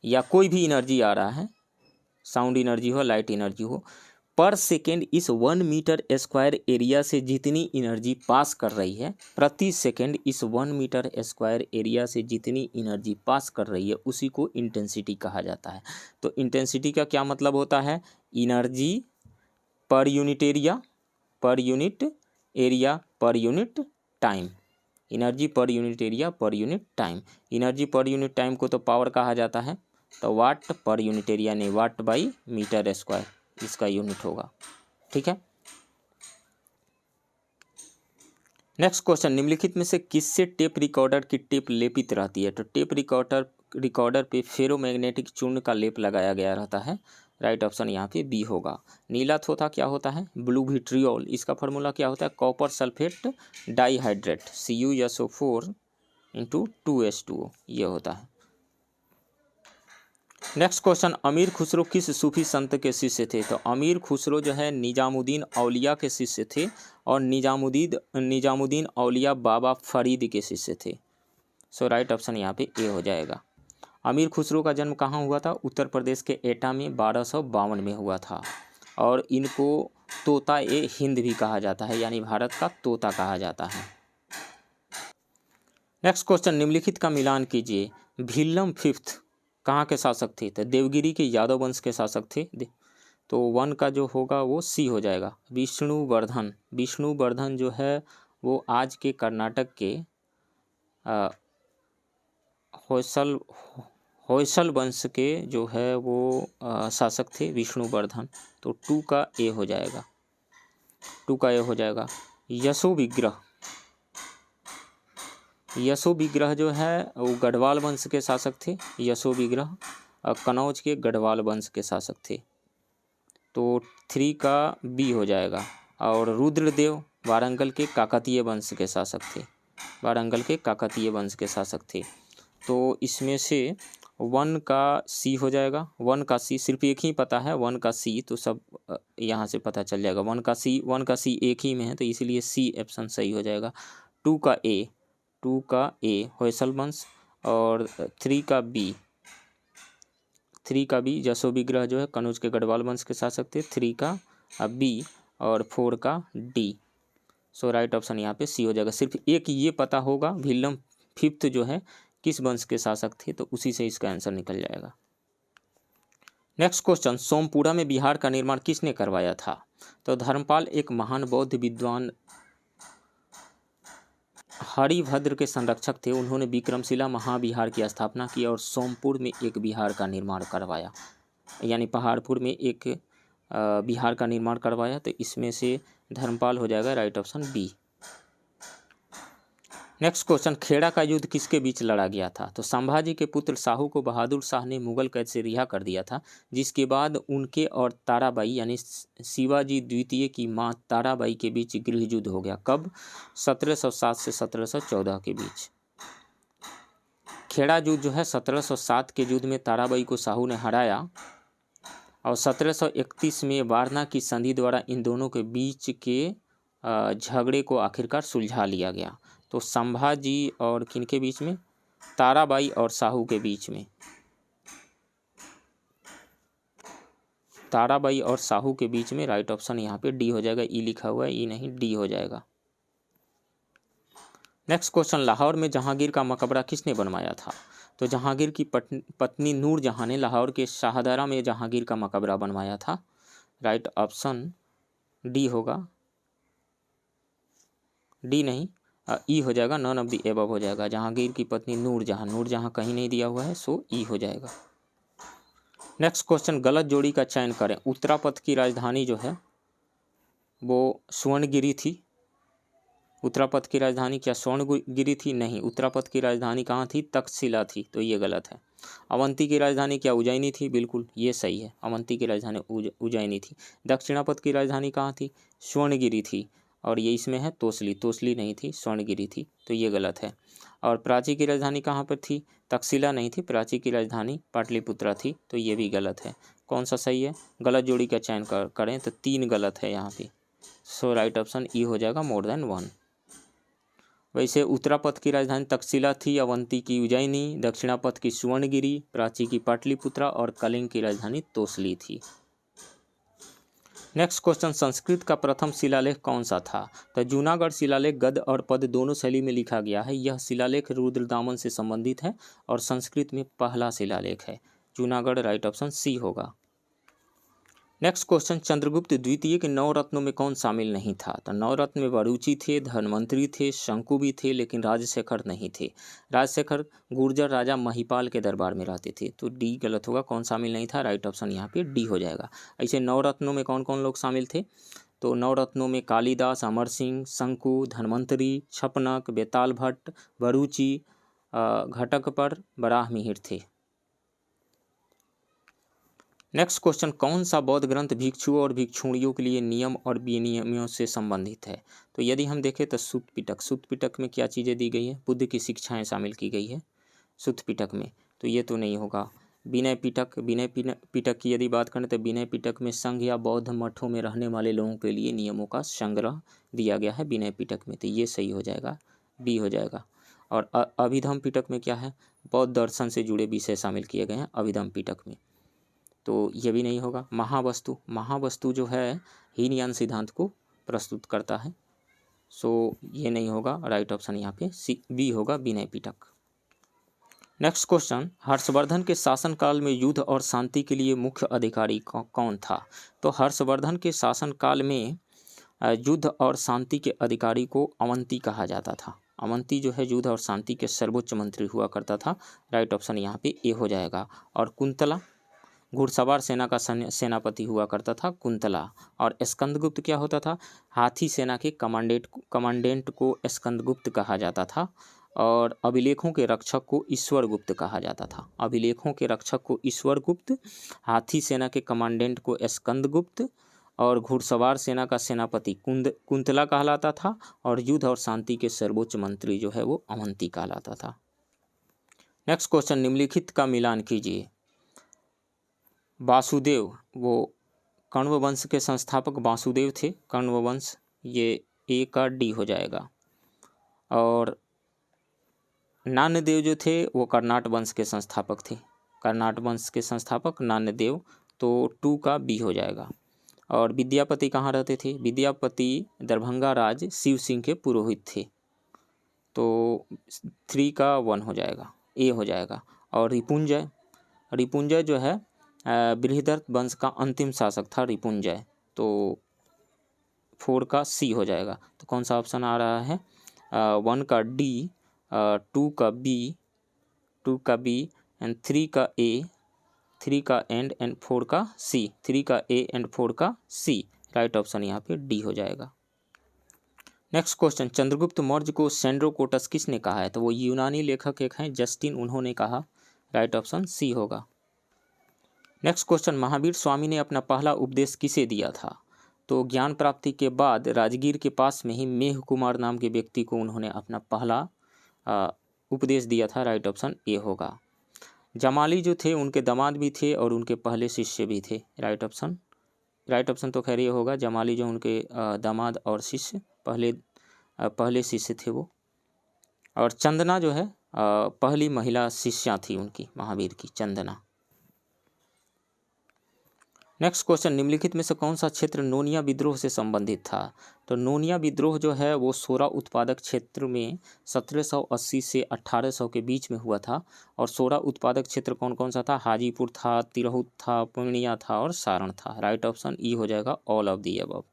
या कोई भी एनर्जी आ रहा है, साउंड एनर्जी हो लाइट एनर्जी हो, पर सेकेंड इस 1 मीटर स्क्वायर एरिया से जितनी एनर्जी पास कर रही है, प्रति सेकेंड इस 1 मीटर स्क्वायर एरिया से जितनी एनर्जी पास कर रही है उसी को इंटेंसिटी कहा जाता है। तो इंटेंसिटी का क्या मतलब होता है, energy per unit area, per unit area per unit time, energy per unit area per unit time. Energy per unit time को तो पावर कहा जाता है, तो वाट पर यूनिट एरिया नहीं, वाट बाई मीटर स्क्वायर इसका यूनिट होगा। ठीक है। नेक्स्ट क्वेश्चन, निम्नलिखित में से किससे टेप रिकॉर्डर की टेप लेपित रहती है। तो टेप रिकॉर्डर पे फेरोमैग्नेटिक चूर्ण का लेप लगाया गया रहता है। राइट ऑप्शन यहाँ पे बी होगा। नीला थोथा क्या होता है, ब्लू विट्रियोल, इसका फार्मूला क्या होता है, copper sulphate dihydrate CuSO4 × 2H2O ये होता है। नेक्स्ट क्वेश्चन, अमीर खुसरो किस सूफी संत के शिष्य थे? तो अमीर खुसरो जो है निजामुद्दीन औलिया के शिष्य थे और निजामुद्दीन औलिया बाबा फरीद के शिष्य थे। सो राइट ऑप्शन यहाँ पे ए हो जाएगा। अमीर खुसरो का जन्म कहाँ हुआ था? उत्तर प्रदेश के एटा में 1252 में हुआ था और इनको तोता ए हिंद भी कहा जाता है, यानी भारत का तोता कहा जाता है। नेक्स्ट क्वेश्चन, निम्नलिखित का मिलान कीजिए। भीलम फिफ्थ कहाँ के शासक थे? तो देवगिरी के यादव वंश के शासक थे। तो वन का जो होगा वो सी हो जाएगा। विष्णुवर्धन जो है वो आज के कर्नाटक के होयसल वंश के जो है वो शासक थे विष्णुवर्धन। तो 2 का ए हो जाएगा, 2 का ए हो जाएगा। यशो विग्रह जो है वो गढ़वाल वंश के शासक थे। यशो विग्रह कनौज के गढ़वाल वंश के शासक थे। तो 3 का बी हो जाएगा। और रुद्रदेव वारंगल के काकतीय वंश के शासक थे, वारंगल के काकतीय वंश के शासक थे। तो इसमें से 1 का सी हो जाएगा। 1 का सी सिर्फ एक ही पता है, 1 का सी, तो सब यहाँ से पता चल जाएगा। 1 का सी एक ही में है, तो इसीलिए सी ऑप्शन सही हो जाएगा। 2 का ए होयसल वंश और 3 का बी यशो विग्रह जो है कनौज के गढ़वाल वंश के शासक थे। 3 का बी और 4 का डी। सो राइट ऑप्शन यहाँ पे सी हो जाएगा। सिर्फ एक ये पता होगा भीलम फिफ्थ जो है किस वंश के शासक थे, तो उसी से इसका आंसर निकल जाएगा। नेक्स्ट क्वेश्चन, सोमपुरा में बिहार का निर्माण किसने करवाया था? तो धर्मपाल एक महान बौद्ध विद्वान हरिभद्र के संरक्षक थे। उन्होंने विक्रमशिला महाविहार की स्थापना की और सोमपुर में एक बिहार का निर्माण करवाया, यानी पहाड़पुर में एक बिहार का निर्माण करवाया। तो इसमें से धर्मपाल हो जाएगा, right option B. Next question, Kheda का युद्ध किसके बीच लड़ा गया था? तो संभाजी के पुत्र साहू को बहादुर शाह ने मुगल कैद से रिहा कर दिया था, जिसके बाद उनके और ताराबाई यानी शिवाजी द्वितीय की मां ताराबाई के बीच गृह युद्ध हो गया। कब? 1707 से 1714 के बीच। खेड़ा युद्ध जो है 1707 के युद्ध में ताराबाई को साहू ने हराया और 1731 में वारना की संधि द्वारा इन दोनों के बीच के झगड़े को आखिरकार सुलझा लिया गया। तो संभाजी और किनके बीच में? ताराबाई और साहू के बीच में। ताराबाई और साहू के बीच में, राइट ऑप्शन यहाँ पे डी हो जाएगा। ई लिखा हुआ है, ई नहीं, डी हो जाएगा। नेक्स्ट क्वेश्चन, लाहौर में जहांगीर का मकबरा किसने बनवाया था? तो जहांगीर की पत्नी नूरजहां ने लाहौर के शाहदरा में जहांगीर का मकबरा बनवाया था। राइट ऑप्शन डी होगा, डी नहीं, ई हो जाएगा। नॉन ऑफ द एबव हो जाएगा। जहांगीर की पत्नी नूरजहां कहीं नहीं दिया हुआ है, सो ई हो जाएगा। नेक्स्ट क्वेश्चन, गलत जोड़ी का चयन करें। उत्तरापथ की राजधानी जो है वो स्वर्णगिरी थी। उत्तरापथ की राजधानी क्या स्वर्णगिरी थी? नहीं, उत्तरापथ की राजधानी कहाँ थी? तक्षशिला थी, तो ये गलत है। अवंती की राजधानी क्या उज्जैनी थी? बिल्कुल ये सही है, अवंती की राजधानी उज्जैनी थी। दक्षिणापथ की राजधानी कहाँ थी? स्वर्णगिरी थी, और ये इसमें है तोसली नहीं थी, स्वर्णगिरी थी, तो ये गलत है। और प्राची की राजधानी कहाँ पर थी? तक्षशिला नहीं थी, प्राची की राजधानी पाटलिपुत्रा थी, तो ये भी गलत है। कौन सा सही है? गलत जोड़ी का चयन करें तो 3 गलत है यहाँ पे। सो राइट ऑप्शन ई हो जाएगा, मोर देन 1। वैसे उत्तरापथ की राजधानी तक्षशिला थी, अवंती की उज्जैनी, दक्षिणापथ की स्वर्णगिरी, प्राची की पाटलिपुत्रा और कलिंग की राजधानी तोसली थी। नेक्स्ट क्वेश्चन, संस्कृत का प्रथम शिलालेख कौन सा था? तो जूनागढ़ शिलालेख गद्य और पद्य दोनों शैली में लिखा गया है। यह शिलालेख रुद्रदामन से संबंधित है और संस्कृत में पहला शिलालेख है। जूनागढ़, राइट ऑप्शन सी होगा। नेक्स्ट क्वेश्चन, चंद्रगुप्त द्वितीय के 9 रत्नों में कौन शामिल नहीं था? तो 9 रत्न में वरुचि थे, धन्वंतरी थे, शंकु भी थे, लेकिन राजशेखर नहीं थे। राजशेखर गुर्जर राजा महिपाल के दरबार में रहते थे, तो डी गलत होगा। कौन शामिल नहीं था? राइट ऑप्शन यहाँ पे डी हो जाएगा। ऐसे 9 रत्नों में कौन कौन लोग शामिल थे? तो 9 रत्नों में कालिदास, अमर सिंह, शंकु, धन्वंतरी, छपनक, बेताल भट्ट, वरुचि, घटकपर, बराह मिहिर थे। नेक्स्ट क्वेश्चन, कौन सा बौद्ध ग्रंथ भिक्षुओं और भिक्षुणियों के लिए नियम और विनियमों से संबंधित है? तो यदि हम देखें तो सुत्त पिटक में क्या चीज़ें दी गई है? बुद्ध की शिक्षाएं शामिल की गई है सुत्त पिटक में, तो ये तो नहीं होगा। पिटक की यदि बात करें तो विनय पिटक में संघ या बौद्ध मठों में रहने वाले लोगों के लिए नियमों का संग्रह दिया गया है विनय पिटक में, तो ये सही हो जाएगा, बी हो जाएगा। और अभिधम पिटक में क्या है, बौद्ध दर्शन से जुड़े विषय शामिल किए गए हैं अभिधम पिटक में, तो ये भी नहीं होगा। महावस्तु जो है हीनयान सिद्धांत को प्रस्तुत करता है, सो ये नहीं होगा, राइट ऑप्शन यहाँ पे सी बी होगा, विनय पिटक। नेक्स्ट क्वेश्चन, हर्षवर्धन के शासनकाल में युद्ध और शांति के लिए मुख्य अधिकारी कौन था? तो हर्षवर्धन के शासनकाल में युद्ध और शांति के अधिकारी को अवंती कहा जाता था। अवंती जो है युद्ध और शांति के सर्वोच्च मंत्री हुआ करता था, राइट ऑप्शन यहाँ पे ए हो जाएगा। और कुंतला घुड़सवार सेना का सेनापति हुआ करता था कुंतला। और स्कंदगुप्त क्या होता था, हाथी सेना के कमांडेंट को स्कंदगुप्त कहा जाता था। और अभिलेखों के रक्षक को ईश्वरगुप्त कहा जाता था। अभिलेखों के रक्षक को ईश्वरगुप्त, हाथी सेना के कमांडेंट को स्कंदगुप्त, और घुड़सवार सेना का सेनापति कुंतला कहलाता था। और युद्ध और शांति के सर्वोच्च मंत्री जो है वो अवंती कहलाता था। नेक्स्ट क्वेश्चन, निम्नलिखित का मिलान कीजिए। वासुदेव, वो कण्व वंश के संस्थापक वासुदेव थे, कण्व वंश, ये ए का डी हो जाएगा। और नान्यदेव जो थे वो कर्नाट वंश के संस्थापक थे, कर्नाट वंश के संस्थापक नान्यदेव, तो 2 का बी हो जाएगा। और विद्यापति कहाँ रहते थे? विद्यापति दरभंगा राज शिव सिंह के पुरोहित थे, तो 3 का 1 हो जाएगा, ए हो जाएगा। और रिपुंजय जो है बृहदर्थ वंश का अंतिम शासक था रिपुंजय, तो 4 का सी हो जाएगा। तो कौन सा ऑप्शन आ रहा है? 1 का डी, 2 का बी एंड 3 का ए, 3 का एंड 4 का सी, 3 का ए एंड 4 का सी, राइट ऑप्शन यहाँ पे डी हो जाएगा। नेक्स्ट क्वेश्चन, चंद्रगुप्त मौर्य को सेंड्रोकोटस किसने कहा है? तो वो यूनानी लेखक एक हैं जस्टिन, उन्होंने कहा, राइट ऑप्शन सी होगा। नेक्स्ट क्वेश्चन, महावीर स्वामी ने अपना पहला उपदेश किसे दिया था? तो ज्ञान प्राप्ति के बाद राजगीर के पास में ही मेघ कुमार नाम के व्यक्ति को उन्होंने अपना पहला उपदेश दिया था, राइट ऑप्शन ए होगा। जमाली जो थे उनके दामाद भी थे और उनके पहले शिष्य भी थे, राइट ऑप्शन तो खैर ये होगा, जमाली जो उनके दामाद और शिष्य पहले शिष्य थे वो। और चंदना जो है पहली महिला शिष्या थी उनकी, महावीर की, चंदना। नेक्स्ट क्वेश्चन, निम्नलिखित में से कौन सा क्षेत्र नोनिया विद्रोह से संबंधित था? तो नोनिया विद्रोह जो है वो सोरा उत्पादक क्षेत्र में 1780 से 1800 के बीच में हुआ था। और सोरा उत्पादक क्षेत्र कौन कौन सा था? हाजीपुर था, तिरहुत था, पूर्णिया था और सारण था, राइट ऑप्शन ई हो जाएगा, all of the above.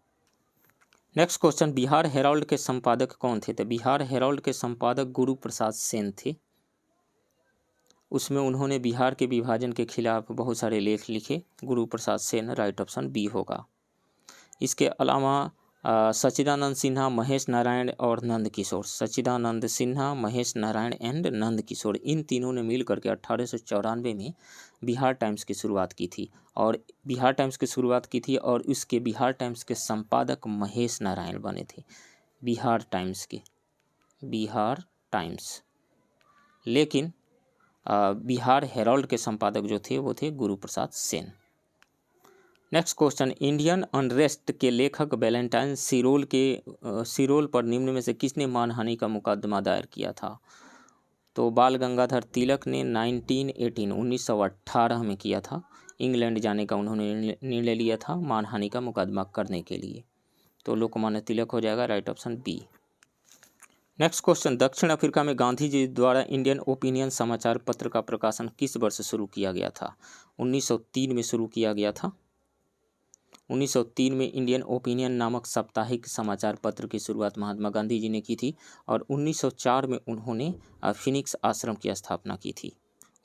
Next question, Bihar Herald के संपादक कौन थे? तो बिहार हेराल्ड के संपादक गुरु प्रसाद सेन थे। उसमें उन्होंने बिहार के विभाजन के खिलाफ बहुत सारे लेख लिखे, गुरु Prasad Sen, right option B होगा। इसके अलावा सच्चिदानंद सिन्हा, महेश नारायण और नंद किशोर, सच्चिदानंद सिन्हा, महेश नारायण एंड नंद किशोर, इन तीनों ने मिल करके 1894 में बिहार टाइम्स की शुरुआत की थी। और बिहार टाइम्स की शुरुआत की थी और इसके बिहार टाइम्स के संपादक महेश नारायण बने थे, बिहार टाइम्स। लेकिन बिहार हेराल्ड के संपादक जो थे वो थे Guru Prasad Sen. Next question, Indian unrest के लेखक वैलेंटाइन सिरोल पर निम्न में से किसने मानहानि का मुकदमा दायर किया था? तो बाल गंगाधर तिलक ने 1918 में किया था। इंग्लैंड जाने का उन्होंने निर्णय लिया था मानहानि का मुकदमा करने के लिए, तो लोकमान्य तिलक हो जाएगा, right option B. Next question, दक्षिण अफ्रीका में गांधी जी द्वारा इंडियन ओपिनियन समाचार पत्र का प्रकाशन किस वर्ष शुरू किया गया था? 1903 में शुरू किया गया था। 1903 में इंडियन ओपिनियन नामक साप्ताहिक समाचार पत्र की शुरुआत महात्मा गांधी जी ने की थी। और 1904 में उन्होंने फिनिक्स आश्रम की स्थापना की थी,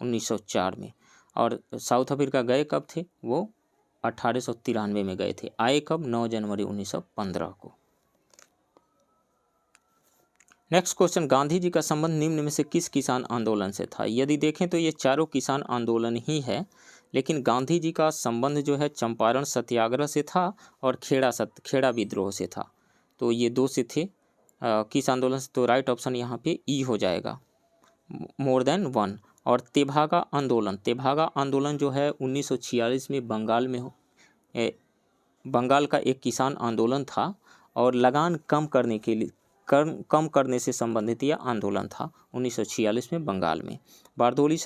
1904 में। और साउथ अफ्रीका गए कब थे? वो 1893 में गए थे। आए कब? 9 जनवरी 1915 को। नेक्स्ट क्वेश्चन, गांधी जी का संबंध निम्न में से किस किसान आंदोलन से था? यदि देखें तो ये चारों किसान आंदोलन ही है, लेकिन गांधी जी का संबंध जो है चंपारण सत्याग्रह से था और खेड़ा विद्रोह से था, तो ये 2 से थे। किस आंदोलन से? तो राइट ऑप्शन यहाँ पे ई हो जाएगा, मोर देन 1। और तेभागा आंदोलन जो है 1946 में बंगाल का एक किसान आंदोलन था और लगान कम करने से संबंधित यह आंदोलन था 1946 में बंगाल में। बारदोली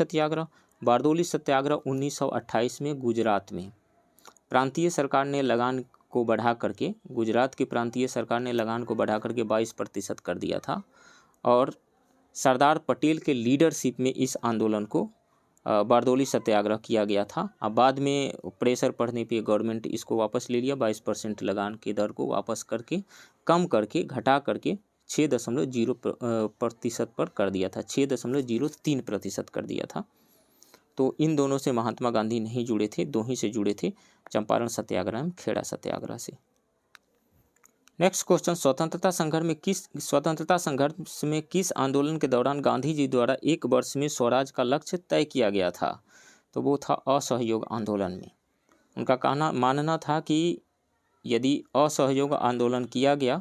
सत्याग्रह 1928 में गुजरात में प्रांतीय सरकार ने लगान को बढ़ा करके गुजरात की प्रांतीय सरकार ने लगान को बढ़ा करके 22% कर दिया था और सरदार पटेल के लीडरशिप में इस आंदोलन को बारदोली सत्याग्रह किया गया था। अब बाद में प्रेशर पड़ने पे गवर्नमेंट इसको वापस ले लिया, 22% लगान की दर को वापस करके कम करके घटा करके 6.0% पर कर दिया था, 6.03% कर दिया था। तो इन दोनों से महात्मा गांधी नहीं जुड़े थे, दो ही से जुड़े थे, चंपारण सत्याग्रह एवं खेड़ा सत्याग्रह से। नेक्स्ट क्वेश्चन, स्वतंत्रता संघर्ष में किस आंदोलन के दौरान गांधी जी द्वारा 1 वर्ष में स्वराज का लक्ष्य तय किया गया था? तो वो था असहयोग आंदोलन में। उनका मानना था कि यदि असहयोग आंदोलन किया गया,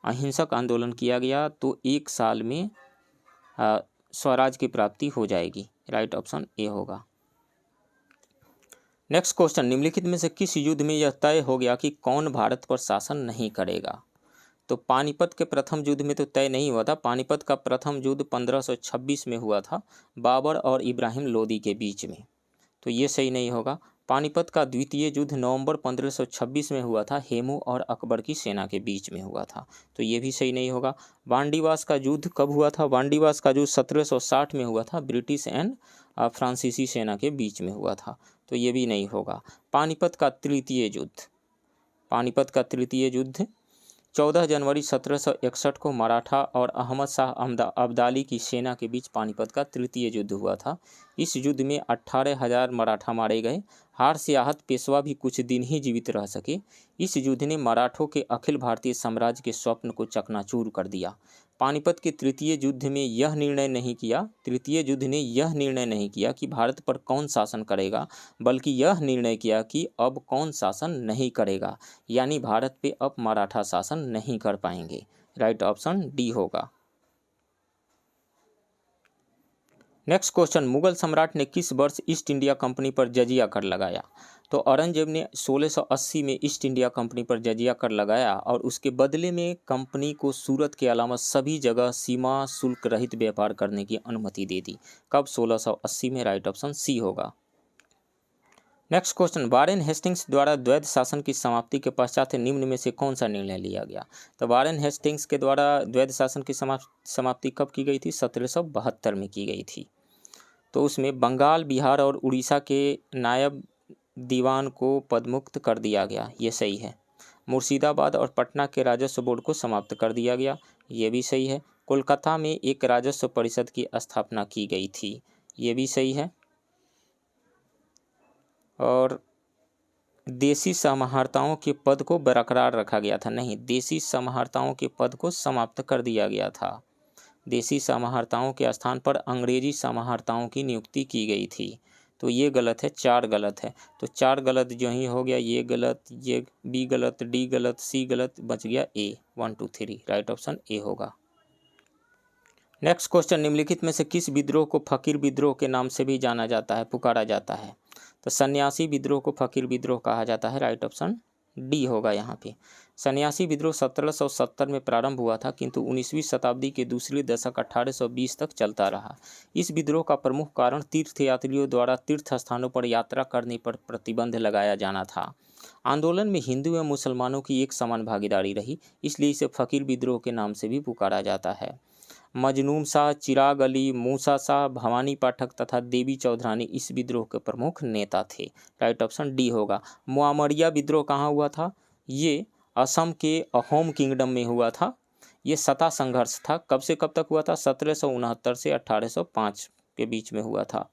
अहिंसक आंदोलन किया गया तो 1 साल में स्वराज की प्राप्ति हो जाएगी। राइट ऑप्शन ए होगा। नेक्स्ट क्वेश्चन, निम्नलिखित में से किस युद्ध में यह तय हो गया कि कौन भारत पर शासन नहीं करेगा? तो पानीपत के प्रथम युद्ध में तो तय नहीं हुआ था। पानीपत का प्रथम युद्ध 1526 में हुआ था बाबर और इब्राहिम लोदी के बीच में, तो ये सही नहीं होगा। पानीपत का द्वितीय युद्ध नवंबर 1526 में हुआ था, हेमू और अकबर की सेना के बीच में हुआ था, तो ये भी सही नहीं होगा। वांडीवास का युद्ध कब हुआ था? वांडीवास का युद्ध 1760 में हुआ था, ब्रिटिश एंड फ्रांसीसी सेना के बीच में हुआ था, तो ये भी नहीं होगा। पानीपत का तृतीय युद्ध 14 जनवरी 1761 को मराठा और अहमद शाह अब्दाली की सेना के बीच पानीपत का तृतीय युद्ध हुआ था। इस युद्ध में 18,000 मराठा मारे गए। हार से आहत पेशवा भी कुछ दिन ही जीवित रह सके। इस युद्ध ने मराठों के अखिल भारतीय साम्राज्य के स्वप्न को चकनाचूर कर दिया। पानीपत के तृतीय युद्ध ने यह निर्णय नहीं किया कि भारत पर कौन शासन करेगा, बल्कि यह निर्णय किया कि अब कौन शासन नहीं करेगा, यानी भारत पे अब मराठा शासन नहीं कर पाएंगे। राइट ऑप्शन डी होगा। नेक्स्ट क्वेश्चन, मुगल सम्राट ने किस वर्ष ईस्ट इंडिया कंपनी पर जजिया कर लगाया? तो औरंगजेब ने 1680 में ईस्ट इंडिया कंपनी पर जजिया कर लगाया और उसके बदले में कंपनी को सूरत के अलावा सभी जगह सीमा शुल्क रहित व्यापार करने की अनुमति दे दी। कब? 1680 में। राइट ऑप्शन सी होगा। नेक्स्ट क्वेश्चन, वारेन हेस्टिंग्स द्वारा द्वैध शासन की समाप्ति के पश्चात निम्न में से कौन सा निर्णय लिया गया? तो वारेन हेस्टिंग्स के द्वारा द्वैध शासन की समाप्ति कब की गई थी? 1772 में की गई थी। तो उसमें बंगाल, बिहार और उड़ीसा के नायब दीवान को पदमुक्त कर दिया गया, ये सही है। मुर्शिदाबाद और पटना के राजस्व बोर्ड को समाप्त कर दिया गया, ये भी सही है। कोलकाता में एक राजस्व परिषद की स्थापना की गई थी, ये भी सही है। और देशी समाहर्ताओं के पद को बरकरार रखा गया था, नहीं, देशी समाहर्ताओं के पद को समाप्त कर दिया गया था। देशी समाहर्ताओं के स्थान पर अंग्रेजी समाहर्ताओं की नियुक्ति की गई थी, तो ये गलत है, 4 गलत है। तो 4 गलत जो ही हो गया, ये गलत, ये बी गलत, डी गलत, सी गलत, बच गया ए। 1 2 3 राइट ऑप्शन ए होगा। नेक्स्ट क्वेश्चन, निम्नलिखित में से किस विद्रोह को फकीर विद्रोह के नाम से भी जाना जाता है, पुकारा जाता है? तो सन्यासी विद्रोह को फकीर विद्रोह कहा जाता है। राइट ऑप्शन डी होगा यहाँ पे। सन्यासी विद्रोह 1770 में प्रारंभ हुआ था, किंतु 19वीं शताब्दी के दूसरी दशक 1820 तक चलता रहा। इस विद्रोह का प्रमुख कारण तीर्थयात्रियों द्वारा तीर्थ स्थानों पर यात्रा करने पर प्रतिबंध लगाया जाना था। आंदोलन में हिंदू एवं मुसलमानों की एक समान भागीदारी रही, इसलिए इसे फकीर विद्रोह के नाम से भी पुकारा जाता है। मजनूम शाह, चिराग अली, मूसा शाह, भवानी पाठक तथा देवी चौधरानी इस विद्रोह के प्रमुख नेता थे। राइट ऑप्शन डी होगा। मुआमरिया विद्रोह कहाँ हुआ था? ये असम के अहोम किंगडम में हुआ था। ये सत्ता संघर्ष था। कब से कब तक हुआ था? 1769 से 1805 के बीच में हुआ था।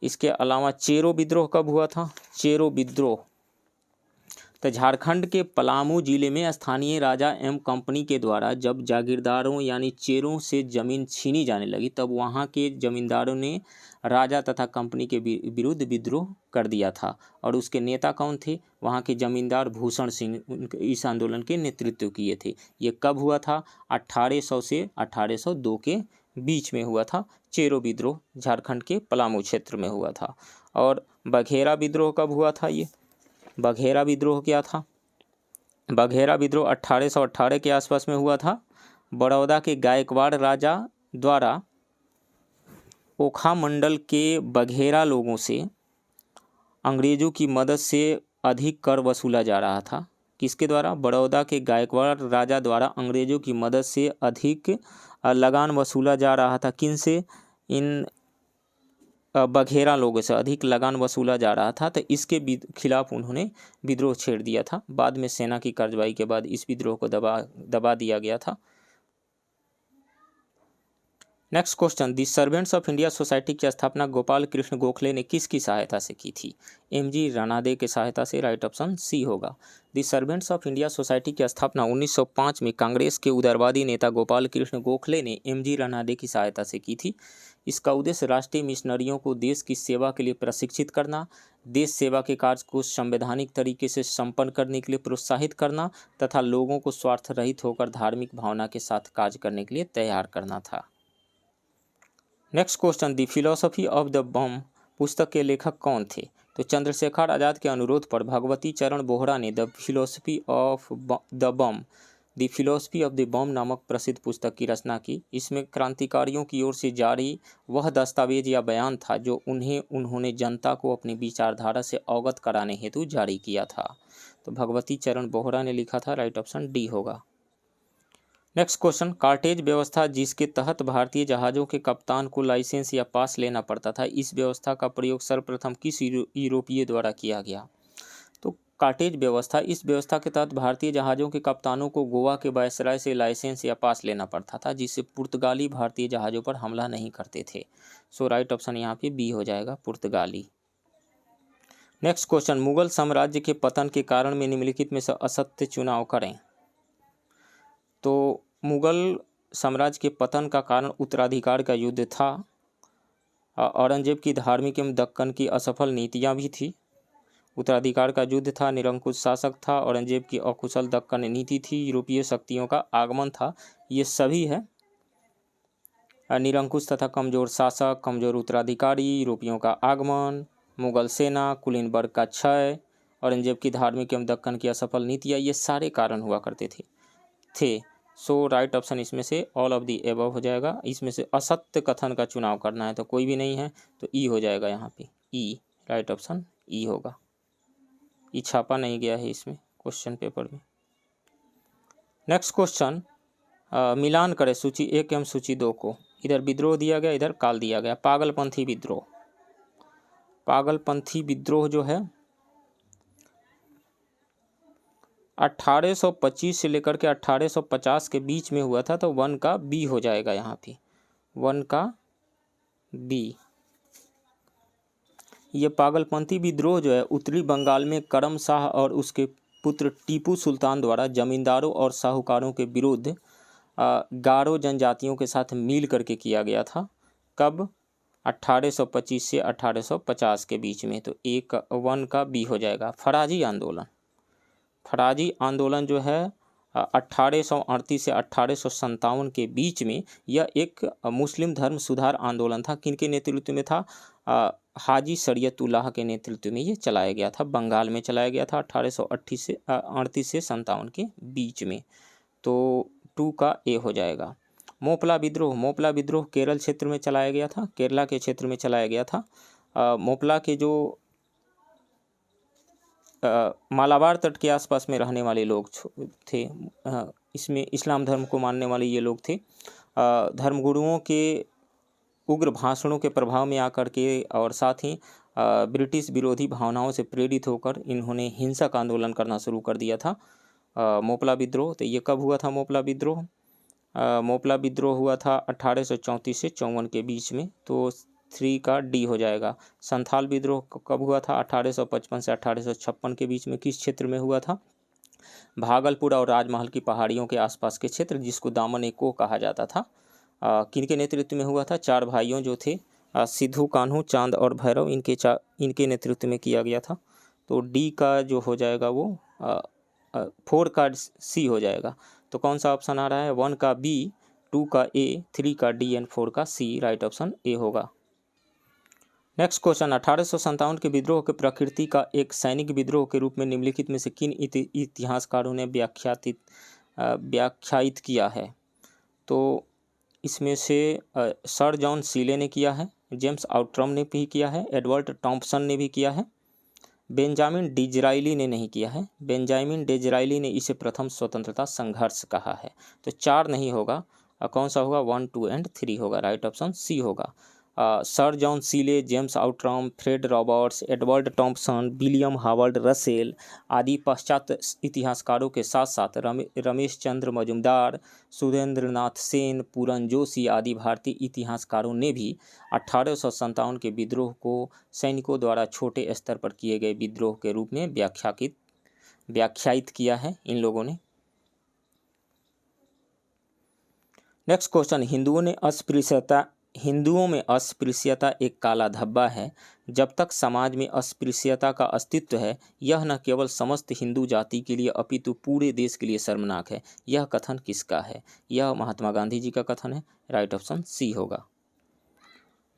इसके अलावा चेरो विद्रोह कब हुआ था? चेरो विद्रोह तो झारखंड के पलामू जिले में स्थानीय राजा एवं कंपनी के द्वारा जब जागीरदारों यानी चेरों से जमीन छीनी जाने लगी, तब वहां के जमींदारों ने राजा तथा कंपनी के विरुद्ध विद्रोह कर दिया था। और उसके नेता कौन थे? वहां के जमींदार भूषण सिंह इस आंदोलन के नेतृत्व किए थे। ये कब हुआ था? 1800 से 1802 के बीच में हुआ था। चेरो विद्रोह झारखंड के पलामू क्षेत्र में हुआ था। और बघेरा विद्रोह कब हुआ था? ये बघेरा विद्रोह क्या था? बघेरा विद्रोह 1818 के आसपास में हुआ था। बड़ौदा के गायकवाड़ राजा द्वारा ओखा मंडल के बघेरा लोगों से अंग्रेजों की मदद से अधिक कर वसूला जा रहा था। किसके द्वारा? बड़ौदा के गायकवाड़ राजा द्वारा अंग्रेजों की मदद से अधिक लगान वसूला जा रहा था। किन से? इन बघेरा लोगों से अधिक लगान वसूला जा रहा था। तो इसके खिलाफ उन्होंने विद्रोह छेड़ दिया था। बाद में सेना की कार्रवाई के बाद इस विद्रोह को दबा दिया गया था। Next question, the servants of India society की स्थापना गोपाल कृष्ण गोखले ने किसकी सहायता से की थी? एमजी रानाडे की सहायता से। राइट ऑप्शन सी होगा। दी सर्वेंट्स ऑफ इंडिया सोसाइटी की स्थापना 1905 में कांग्रेस के उदारवादी नेता गोपाल कृष्ण गोखले ने एमजी रानाडे की सहायता से की थी। इसका उद्देश्य राष्ट्रीय मिशनरियों को देश की सेवा के लिए प्रशिक्षित करना, देश सेवा के कार्य को संवैधानिक तरीके से संपन्न करने के लिए प्रोत्साहित करना तथा लोगों को स्वार्थ रहित होकर धार्मिक भावना के साथ कार्य करने के लिए तैयार करना था। Next question, the philosophy of the bomb पुस्तक के लेखक कौन थे? तो चंद्रशेखर आज़ाद के अनुरोध पर भगवती चरण बोहरा ने द फिलॉसफी ऑफ द बम नामक प्रसिद्ध पुस्तक की रचना की। इसमें क्रांतिकारियों की ओर से जारी वह दस्तावेज या बयान था जो उन्होंने जनता को अपनी विचारधारा से अवगत कराने हेतु जारी किया था। तो भगवती चरण बोहरा ने लिखा था। राइट ऑप्शन डी होगा। नेक्स्ट क्वेश्चन, कार्टेज व्यवस्था जिसके तहत भारतीय जहाज़ों के कप्तान को लाइसेंस या पास लेना पड़ता था, इस व्यवस्था का प्रयोग सर्वप्रथम किस यूरोपीय द्वारा किया गया? तो कार्टेज व्यवस्था, इस व्यवस्था के तहत भारतीय जहाज़ों के कप्तानों को गोवा के वायसराय से लाइसेंस या पास लेना पड़ता था, जिससे पुर्तगाली भारतीय जहाज़ों पर हमला नहीं करते थे। सो राइट ऑप्शन यहाँ पे बी हो जाएगा, पुर्तगाली। नेक्स्ट क्वेश्चन, मुगल साम्राज्य के पतन के कारण में निम्नलिखित में से असत्य चुनाव करें। तो मुगल साम्राज्य के पतन का कारण उत्तराधिकार का युद्ध था। औरंगजेब की धार्मिक एवं दक्कन की असफल नीतियां भी थी। उत्तराधिकार का युद्ध था, निरंकुश शासक था, औरंगजेब की अकुशल दक्कन नीति थी, यूरोपीय शक्तियों का आगमन था। ये सभी है। निरंकुश तथा कमजोर शासक, कमजोर उत्तराधिकारी, यूरोपियों का आगमन, मुगल सेना, कुलीनबर्ग का क्षय, औरंगजेब की धार्मिक एवं दक्कन की असफल नीतियाँ, ये सारे कारण हुआ करते थे। सो राइट ऑप्शन इसमें से ऑल ऑफ दी एबव हो जाएगा। इसमें से असत्य कथन का चुनाव करना है तो कोई भी नहीं है, तो ई हो जाएगा यहाँ पे, ई। राइट ऑप्शन ई होगा। ई छापा नहीं गया है इसमें क्वेश्चन पेपर में। नेक्स्ट क्वेश्चन, मिलान करें सूची 1 एवं सूची 2 को। इधर विद्रोह दिया गया, इधर काल दिया गया। पागलपंथी विद्रोह, पागलपंथी विद्रोह जो है 1825 से लेकर के 1850 के बीच में हुआ था। तो 1 का बी हो जाएगा यहाँ पे, 1 का बी। ये पागलपंथी विद्रोह जो है उत्तरी बंगाल में करम शाह और उसके पुत्र टीपू सुल्तान द्वारा जमींदारों और साहूकारों के विरुद्ध गारो जनजातियों के साथ मिल करके किया गया था। कब? 1825 से 1850 के बीच में। तो 1 का बी हो जाएगा। फराजी आंदोलन, फराजी आंदोलन जो है 1838 से 1857 के बीच में, यह एक मुस्लिम धर्म सुधार आंदोलन था। किनके नेतृत्व में था? हाजी शरीयतुल्लाह के नेतृत्व में ये चलाया गया था। बंगाल में चलाया गया था 1838 से 57 के बीच में। तो 2 का ए हो जाएगा। मोपला विद्रोह, मोपला विद्रोह केरल क्षेत्र में चलाया गया था, केरला के क्षेत्र में चलाया गया था। मोपला के जो मालाबार तट के आसपास में रहने वाले लोग थे, इसमें इस्लाम धर्म को मानने वाले ये लोग थे। धर्मगुरुओं के उग्र भाषणों के प्रभाव में आकर के और साथ ही ब्रिटिश विरोधी भावनाओं से प्रेरित होकर इन्होंने हिंसक आंदोलन करना शुरू कर दिया था। मोपला विद्रोह, तो ये कब हुआ था मोपला विद्रोह? मोपला विद्रोह हुआ था 1834 से 54 के बीच में। तो 3 का डी हो जाएगा। संथाल विद्रोह कब हुआ था? 1855 से 1856 के बीच में। किस क्षेत्र में हुआ था? भागलपुर और राजमहल की पहाड़ियों के आसपास के क्षेत्र, जिसको दामन-ए-को कहा जाता था। किनके नेतृत्व में हुआ था? 4 भाइयों जो थे, सिद्धू, कान्हू, चांद और भैरव, इनके नेतृत्व में किया गया था। तो डी का जो हो जाएगा वो 4 का सी हो जाएगा। तो कौन सा ऑप्शन आ रहा है? 1 का बी, 2 का ए, 3 का डी एंड 4 का सी। राइट ऑप्शन ए होगा। नेक्स्ट क्वेश्चन, 1857 के विद्रोह के प्रकृति का एक सैनिक विद्रोह के रूप में निम्नलिखित में से किन इतिहासकारों ने व्याख्यायित किया है? तो इसमें से सर जॉन सीले ने किया है, जेम्स आउट्रम ने भी किया है, एडवर्ड टॉम्पसन ने भी किया है, बेंजामिन डिजराइली ने नहीं किया है। बेंजामिन डिजराइली ने इसे प्रथम स्वतंत्रता संघर्ष कहा है। तो 4 नहीं होगा, कौन सा होगा? 1, 2 एंड 3 होगा। राइट ऑप्शन सी होगा। Sir John Seeley, James Outram, Fred Roberts, Edward Thompson, William Howard Russell आदि पश्चात इतिहासकारों के साथ साथ रमेश चंद्र मजुमदार, सुरेंद्रनाथ सेन, पूरन जोशी आदि भारतीय इतिहासकारों ने भी 1857 के विद्रोह को सैनिकों द्वारा छोटे स्तर पर किए गए विद्रोह के रूप में व्याख्यायित किया है इन लोगों ने। नेक्स्ट क्वेश्चन, हिंदुओं में अस्पृश्यता एक काला धब्बा है। जब तक समाज में अस्पृश्यता का अस्तित्व है, यह न केवल समस्त हिंदू जाति के लिए अपितु पूरे देश के लिए शर्मनाक है। यह कथन किसका है? यह महात्मा गांधी जी का कथन है। राइट ऑप्शन सी होगा।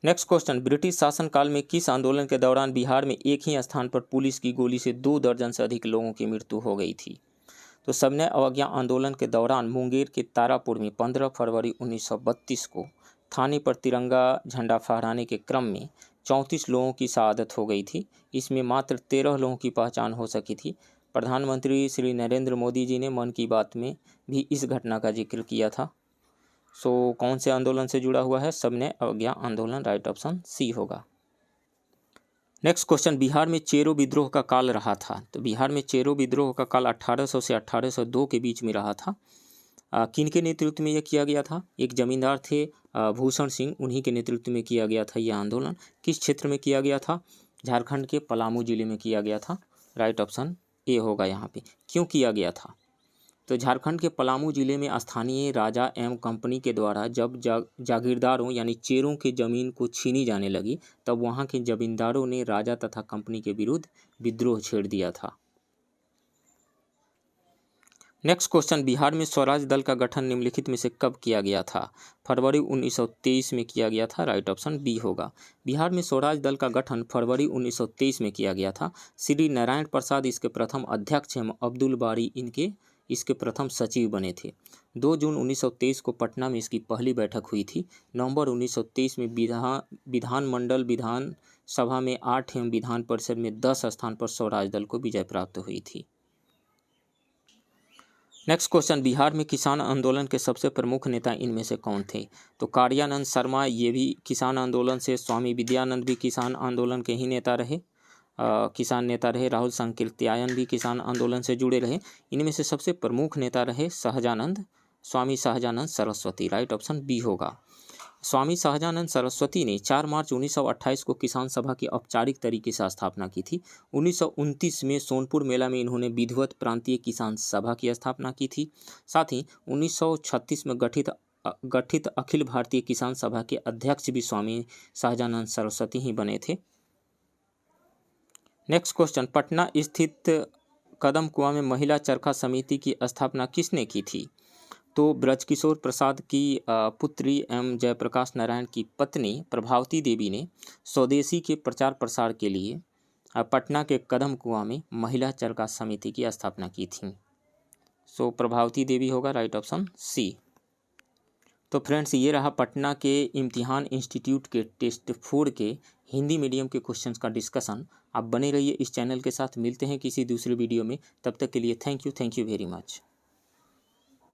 नेक्स्ट क्वेश्चन, ब्रिटिश शासनकाल में किस आंदोलन के दौरान बिहार में एक ही स्थान पर पुलिस की गोली से 2 दर्जन से अधिक लोगों की मृत्यु हो गई थी? तो सविनय अवज्ञा आंदोलन के दौरान मुंगेर के तारापुर में 15 फरवरी 1932 को थाने पर तिरंगा झंडा फहराने के क्रम में 34 लोगों की शहादत हो गई थी। इसमें मात्र 13 लोगों की पहचान हो सकी थी। प्रधानमंत्री श्री नरेंद्र मोदी जी ने मन की बात में भी इस घटना का जिक्र किया था। सो कौन से आंदोलन से जुड़ा हुआ है? सविनय अवज्ञा आंदोलन। राइट ऑप्शन सी होगा। नेक्स्ट क्वेश्चन, बिहार में चेरो विद्रोह का काल रहा था। तो बिहार में चेरो विद्रोह का काल 1800 से 1802 के बीच में रहा था। किन के नेतृत्व में यह किया गया था? एक जमींदार थे भूषण सिंह, उन्हीं के नेतृत्व में किया गया था यह आंदोलन। किस क्षेत्र में किया गया था? झारखंड के पलामू जिले में किया गया था। राइट ऑप्शन ए होगा यहाँ पे। क्यों किया गया था? तो झारखंड के पलामू जिले में स्थानीय राजा एवं कंपनी के द्वारा जब जागीरदारों यानी चेरों की जमीन को छीनी जाने लगी, तब वहाँ के जमींदारों ने राजा तथा कंपनी के विरुद्ध विद्रोह छेड़ दिया था। नेक्स्ट क्वेश्चन, बिहार में स्वराज दल का गठन निम्नलिखित में से कब किया गया था? फरवरी 1923 में किया गया था। राइट ऑप्शन बी होगा। बिहार में स्वराज दल का गठन फरवरी 1923 में किया गया था। श्री नारायण प्रसाद इसके प्रथम अध्यक्ष एवं अब्दुल बारी इसके प्रथम सचिव बने थे। 2 जून 1923 को पटना में इसकी पहली बैठक हुई थी। नवंबर 1923 में विधानमंडल विधानसभा में 8 एवं विधान परिषद में 10 स्थान पर स्वराज दल को विजय प्राप्त हुई थी। नेक्स्ट क्वेश्चन, बिहार में किसान आंदोलन के सबसे प्रमुख नेता इनमें से कौन थे? तो कार्यानंद शर्मा, ये भी किसान आंदोलन से। स्वामी विद्यानंद भी किसान आंदोलन के ही नेता रहे, किसान नेता रहे। राहुल संकीर्त्यायन भी किसान आंदोलन से जुड़े रहे। इनमें से सबसे प्रमुख नेता रहे Swami Sahajanand Saraswati. Right option B होगा। स्वामी सहजानंद सरस्वती ने 4 मार्च 1928 को किसान सभा की औपचारिक तरीके से स्थापना की थी। 1929 में सोनपुर मेला में इन्होंने विधिवत प्रांतीय किसान सभा की स्थापना की थी। साथ ही 1936 में गठित अखिल भारतीय किसान सभा के अध्यक्ष भी स्वामी सहजानंद सरस्वती ही बने थे। नेक्स्ट क्वेश्चन, पटना स्थित कदम कुआं में महिला चरखा समिति की स्थापना किसने की थी? तो ब्रजकिशोर प्रसाद की पुत्री एवं जयप्रकाश नारायण की पत्नी प्रभावती देवी ने स्वदेशी के प्रचार प्रसार के लिए पटना के कदम कुआं में महिला चरखा समिति की स्थापना की थी। सो प्रभावती देवी होगा। Right option C. तो फ्रेंड्स, ये रहा पटना के इम्तिहान इंस्टीट्यूट के टेस्ट 4 के हिंदी मीडियम के क्वेश्चंस का डिस्कशन। आप बने रहिए इस चैनल के साथ। मिलते हैं किसी दूसरे वीडियो में। तब तक के लिए थैंक यू वेरी मच।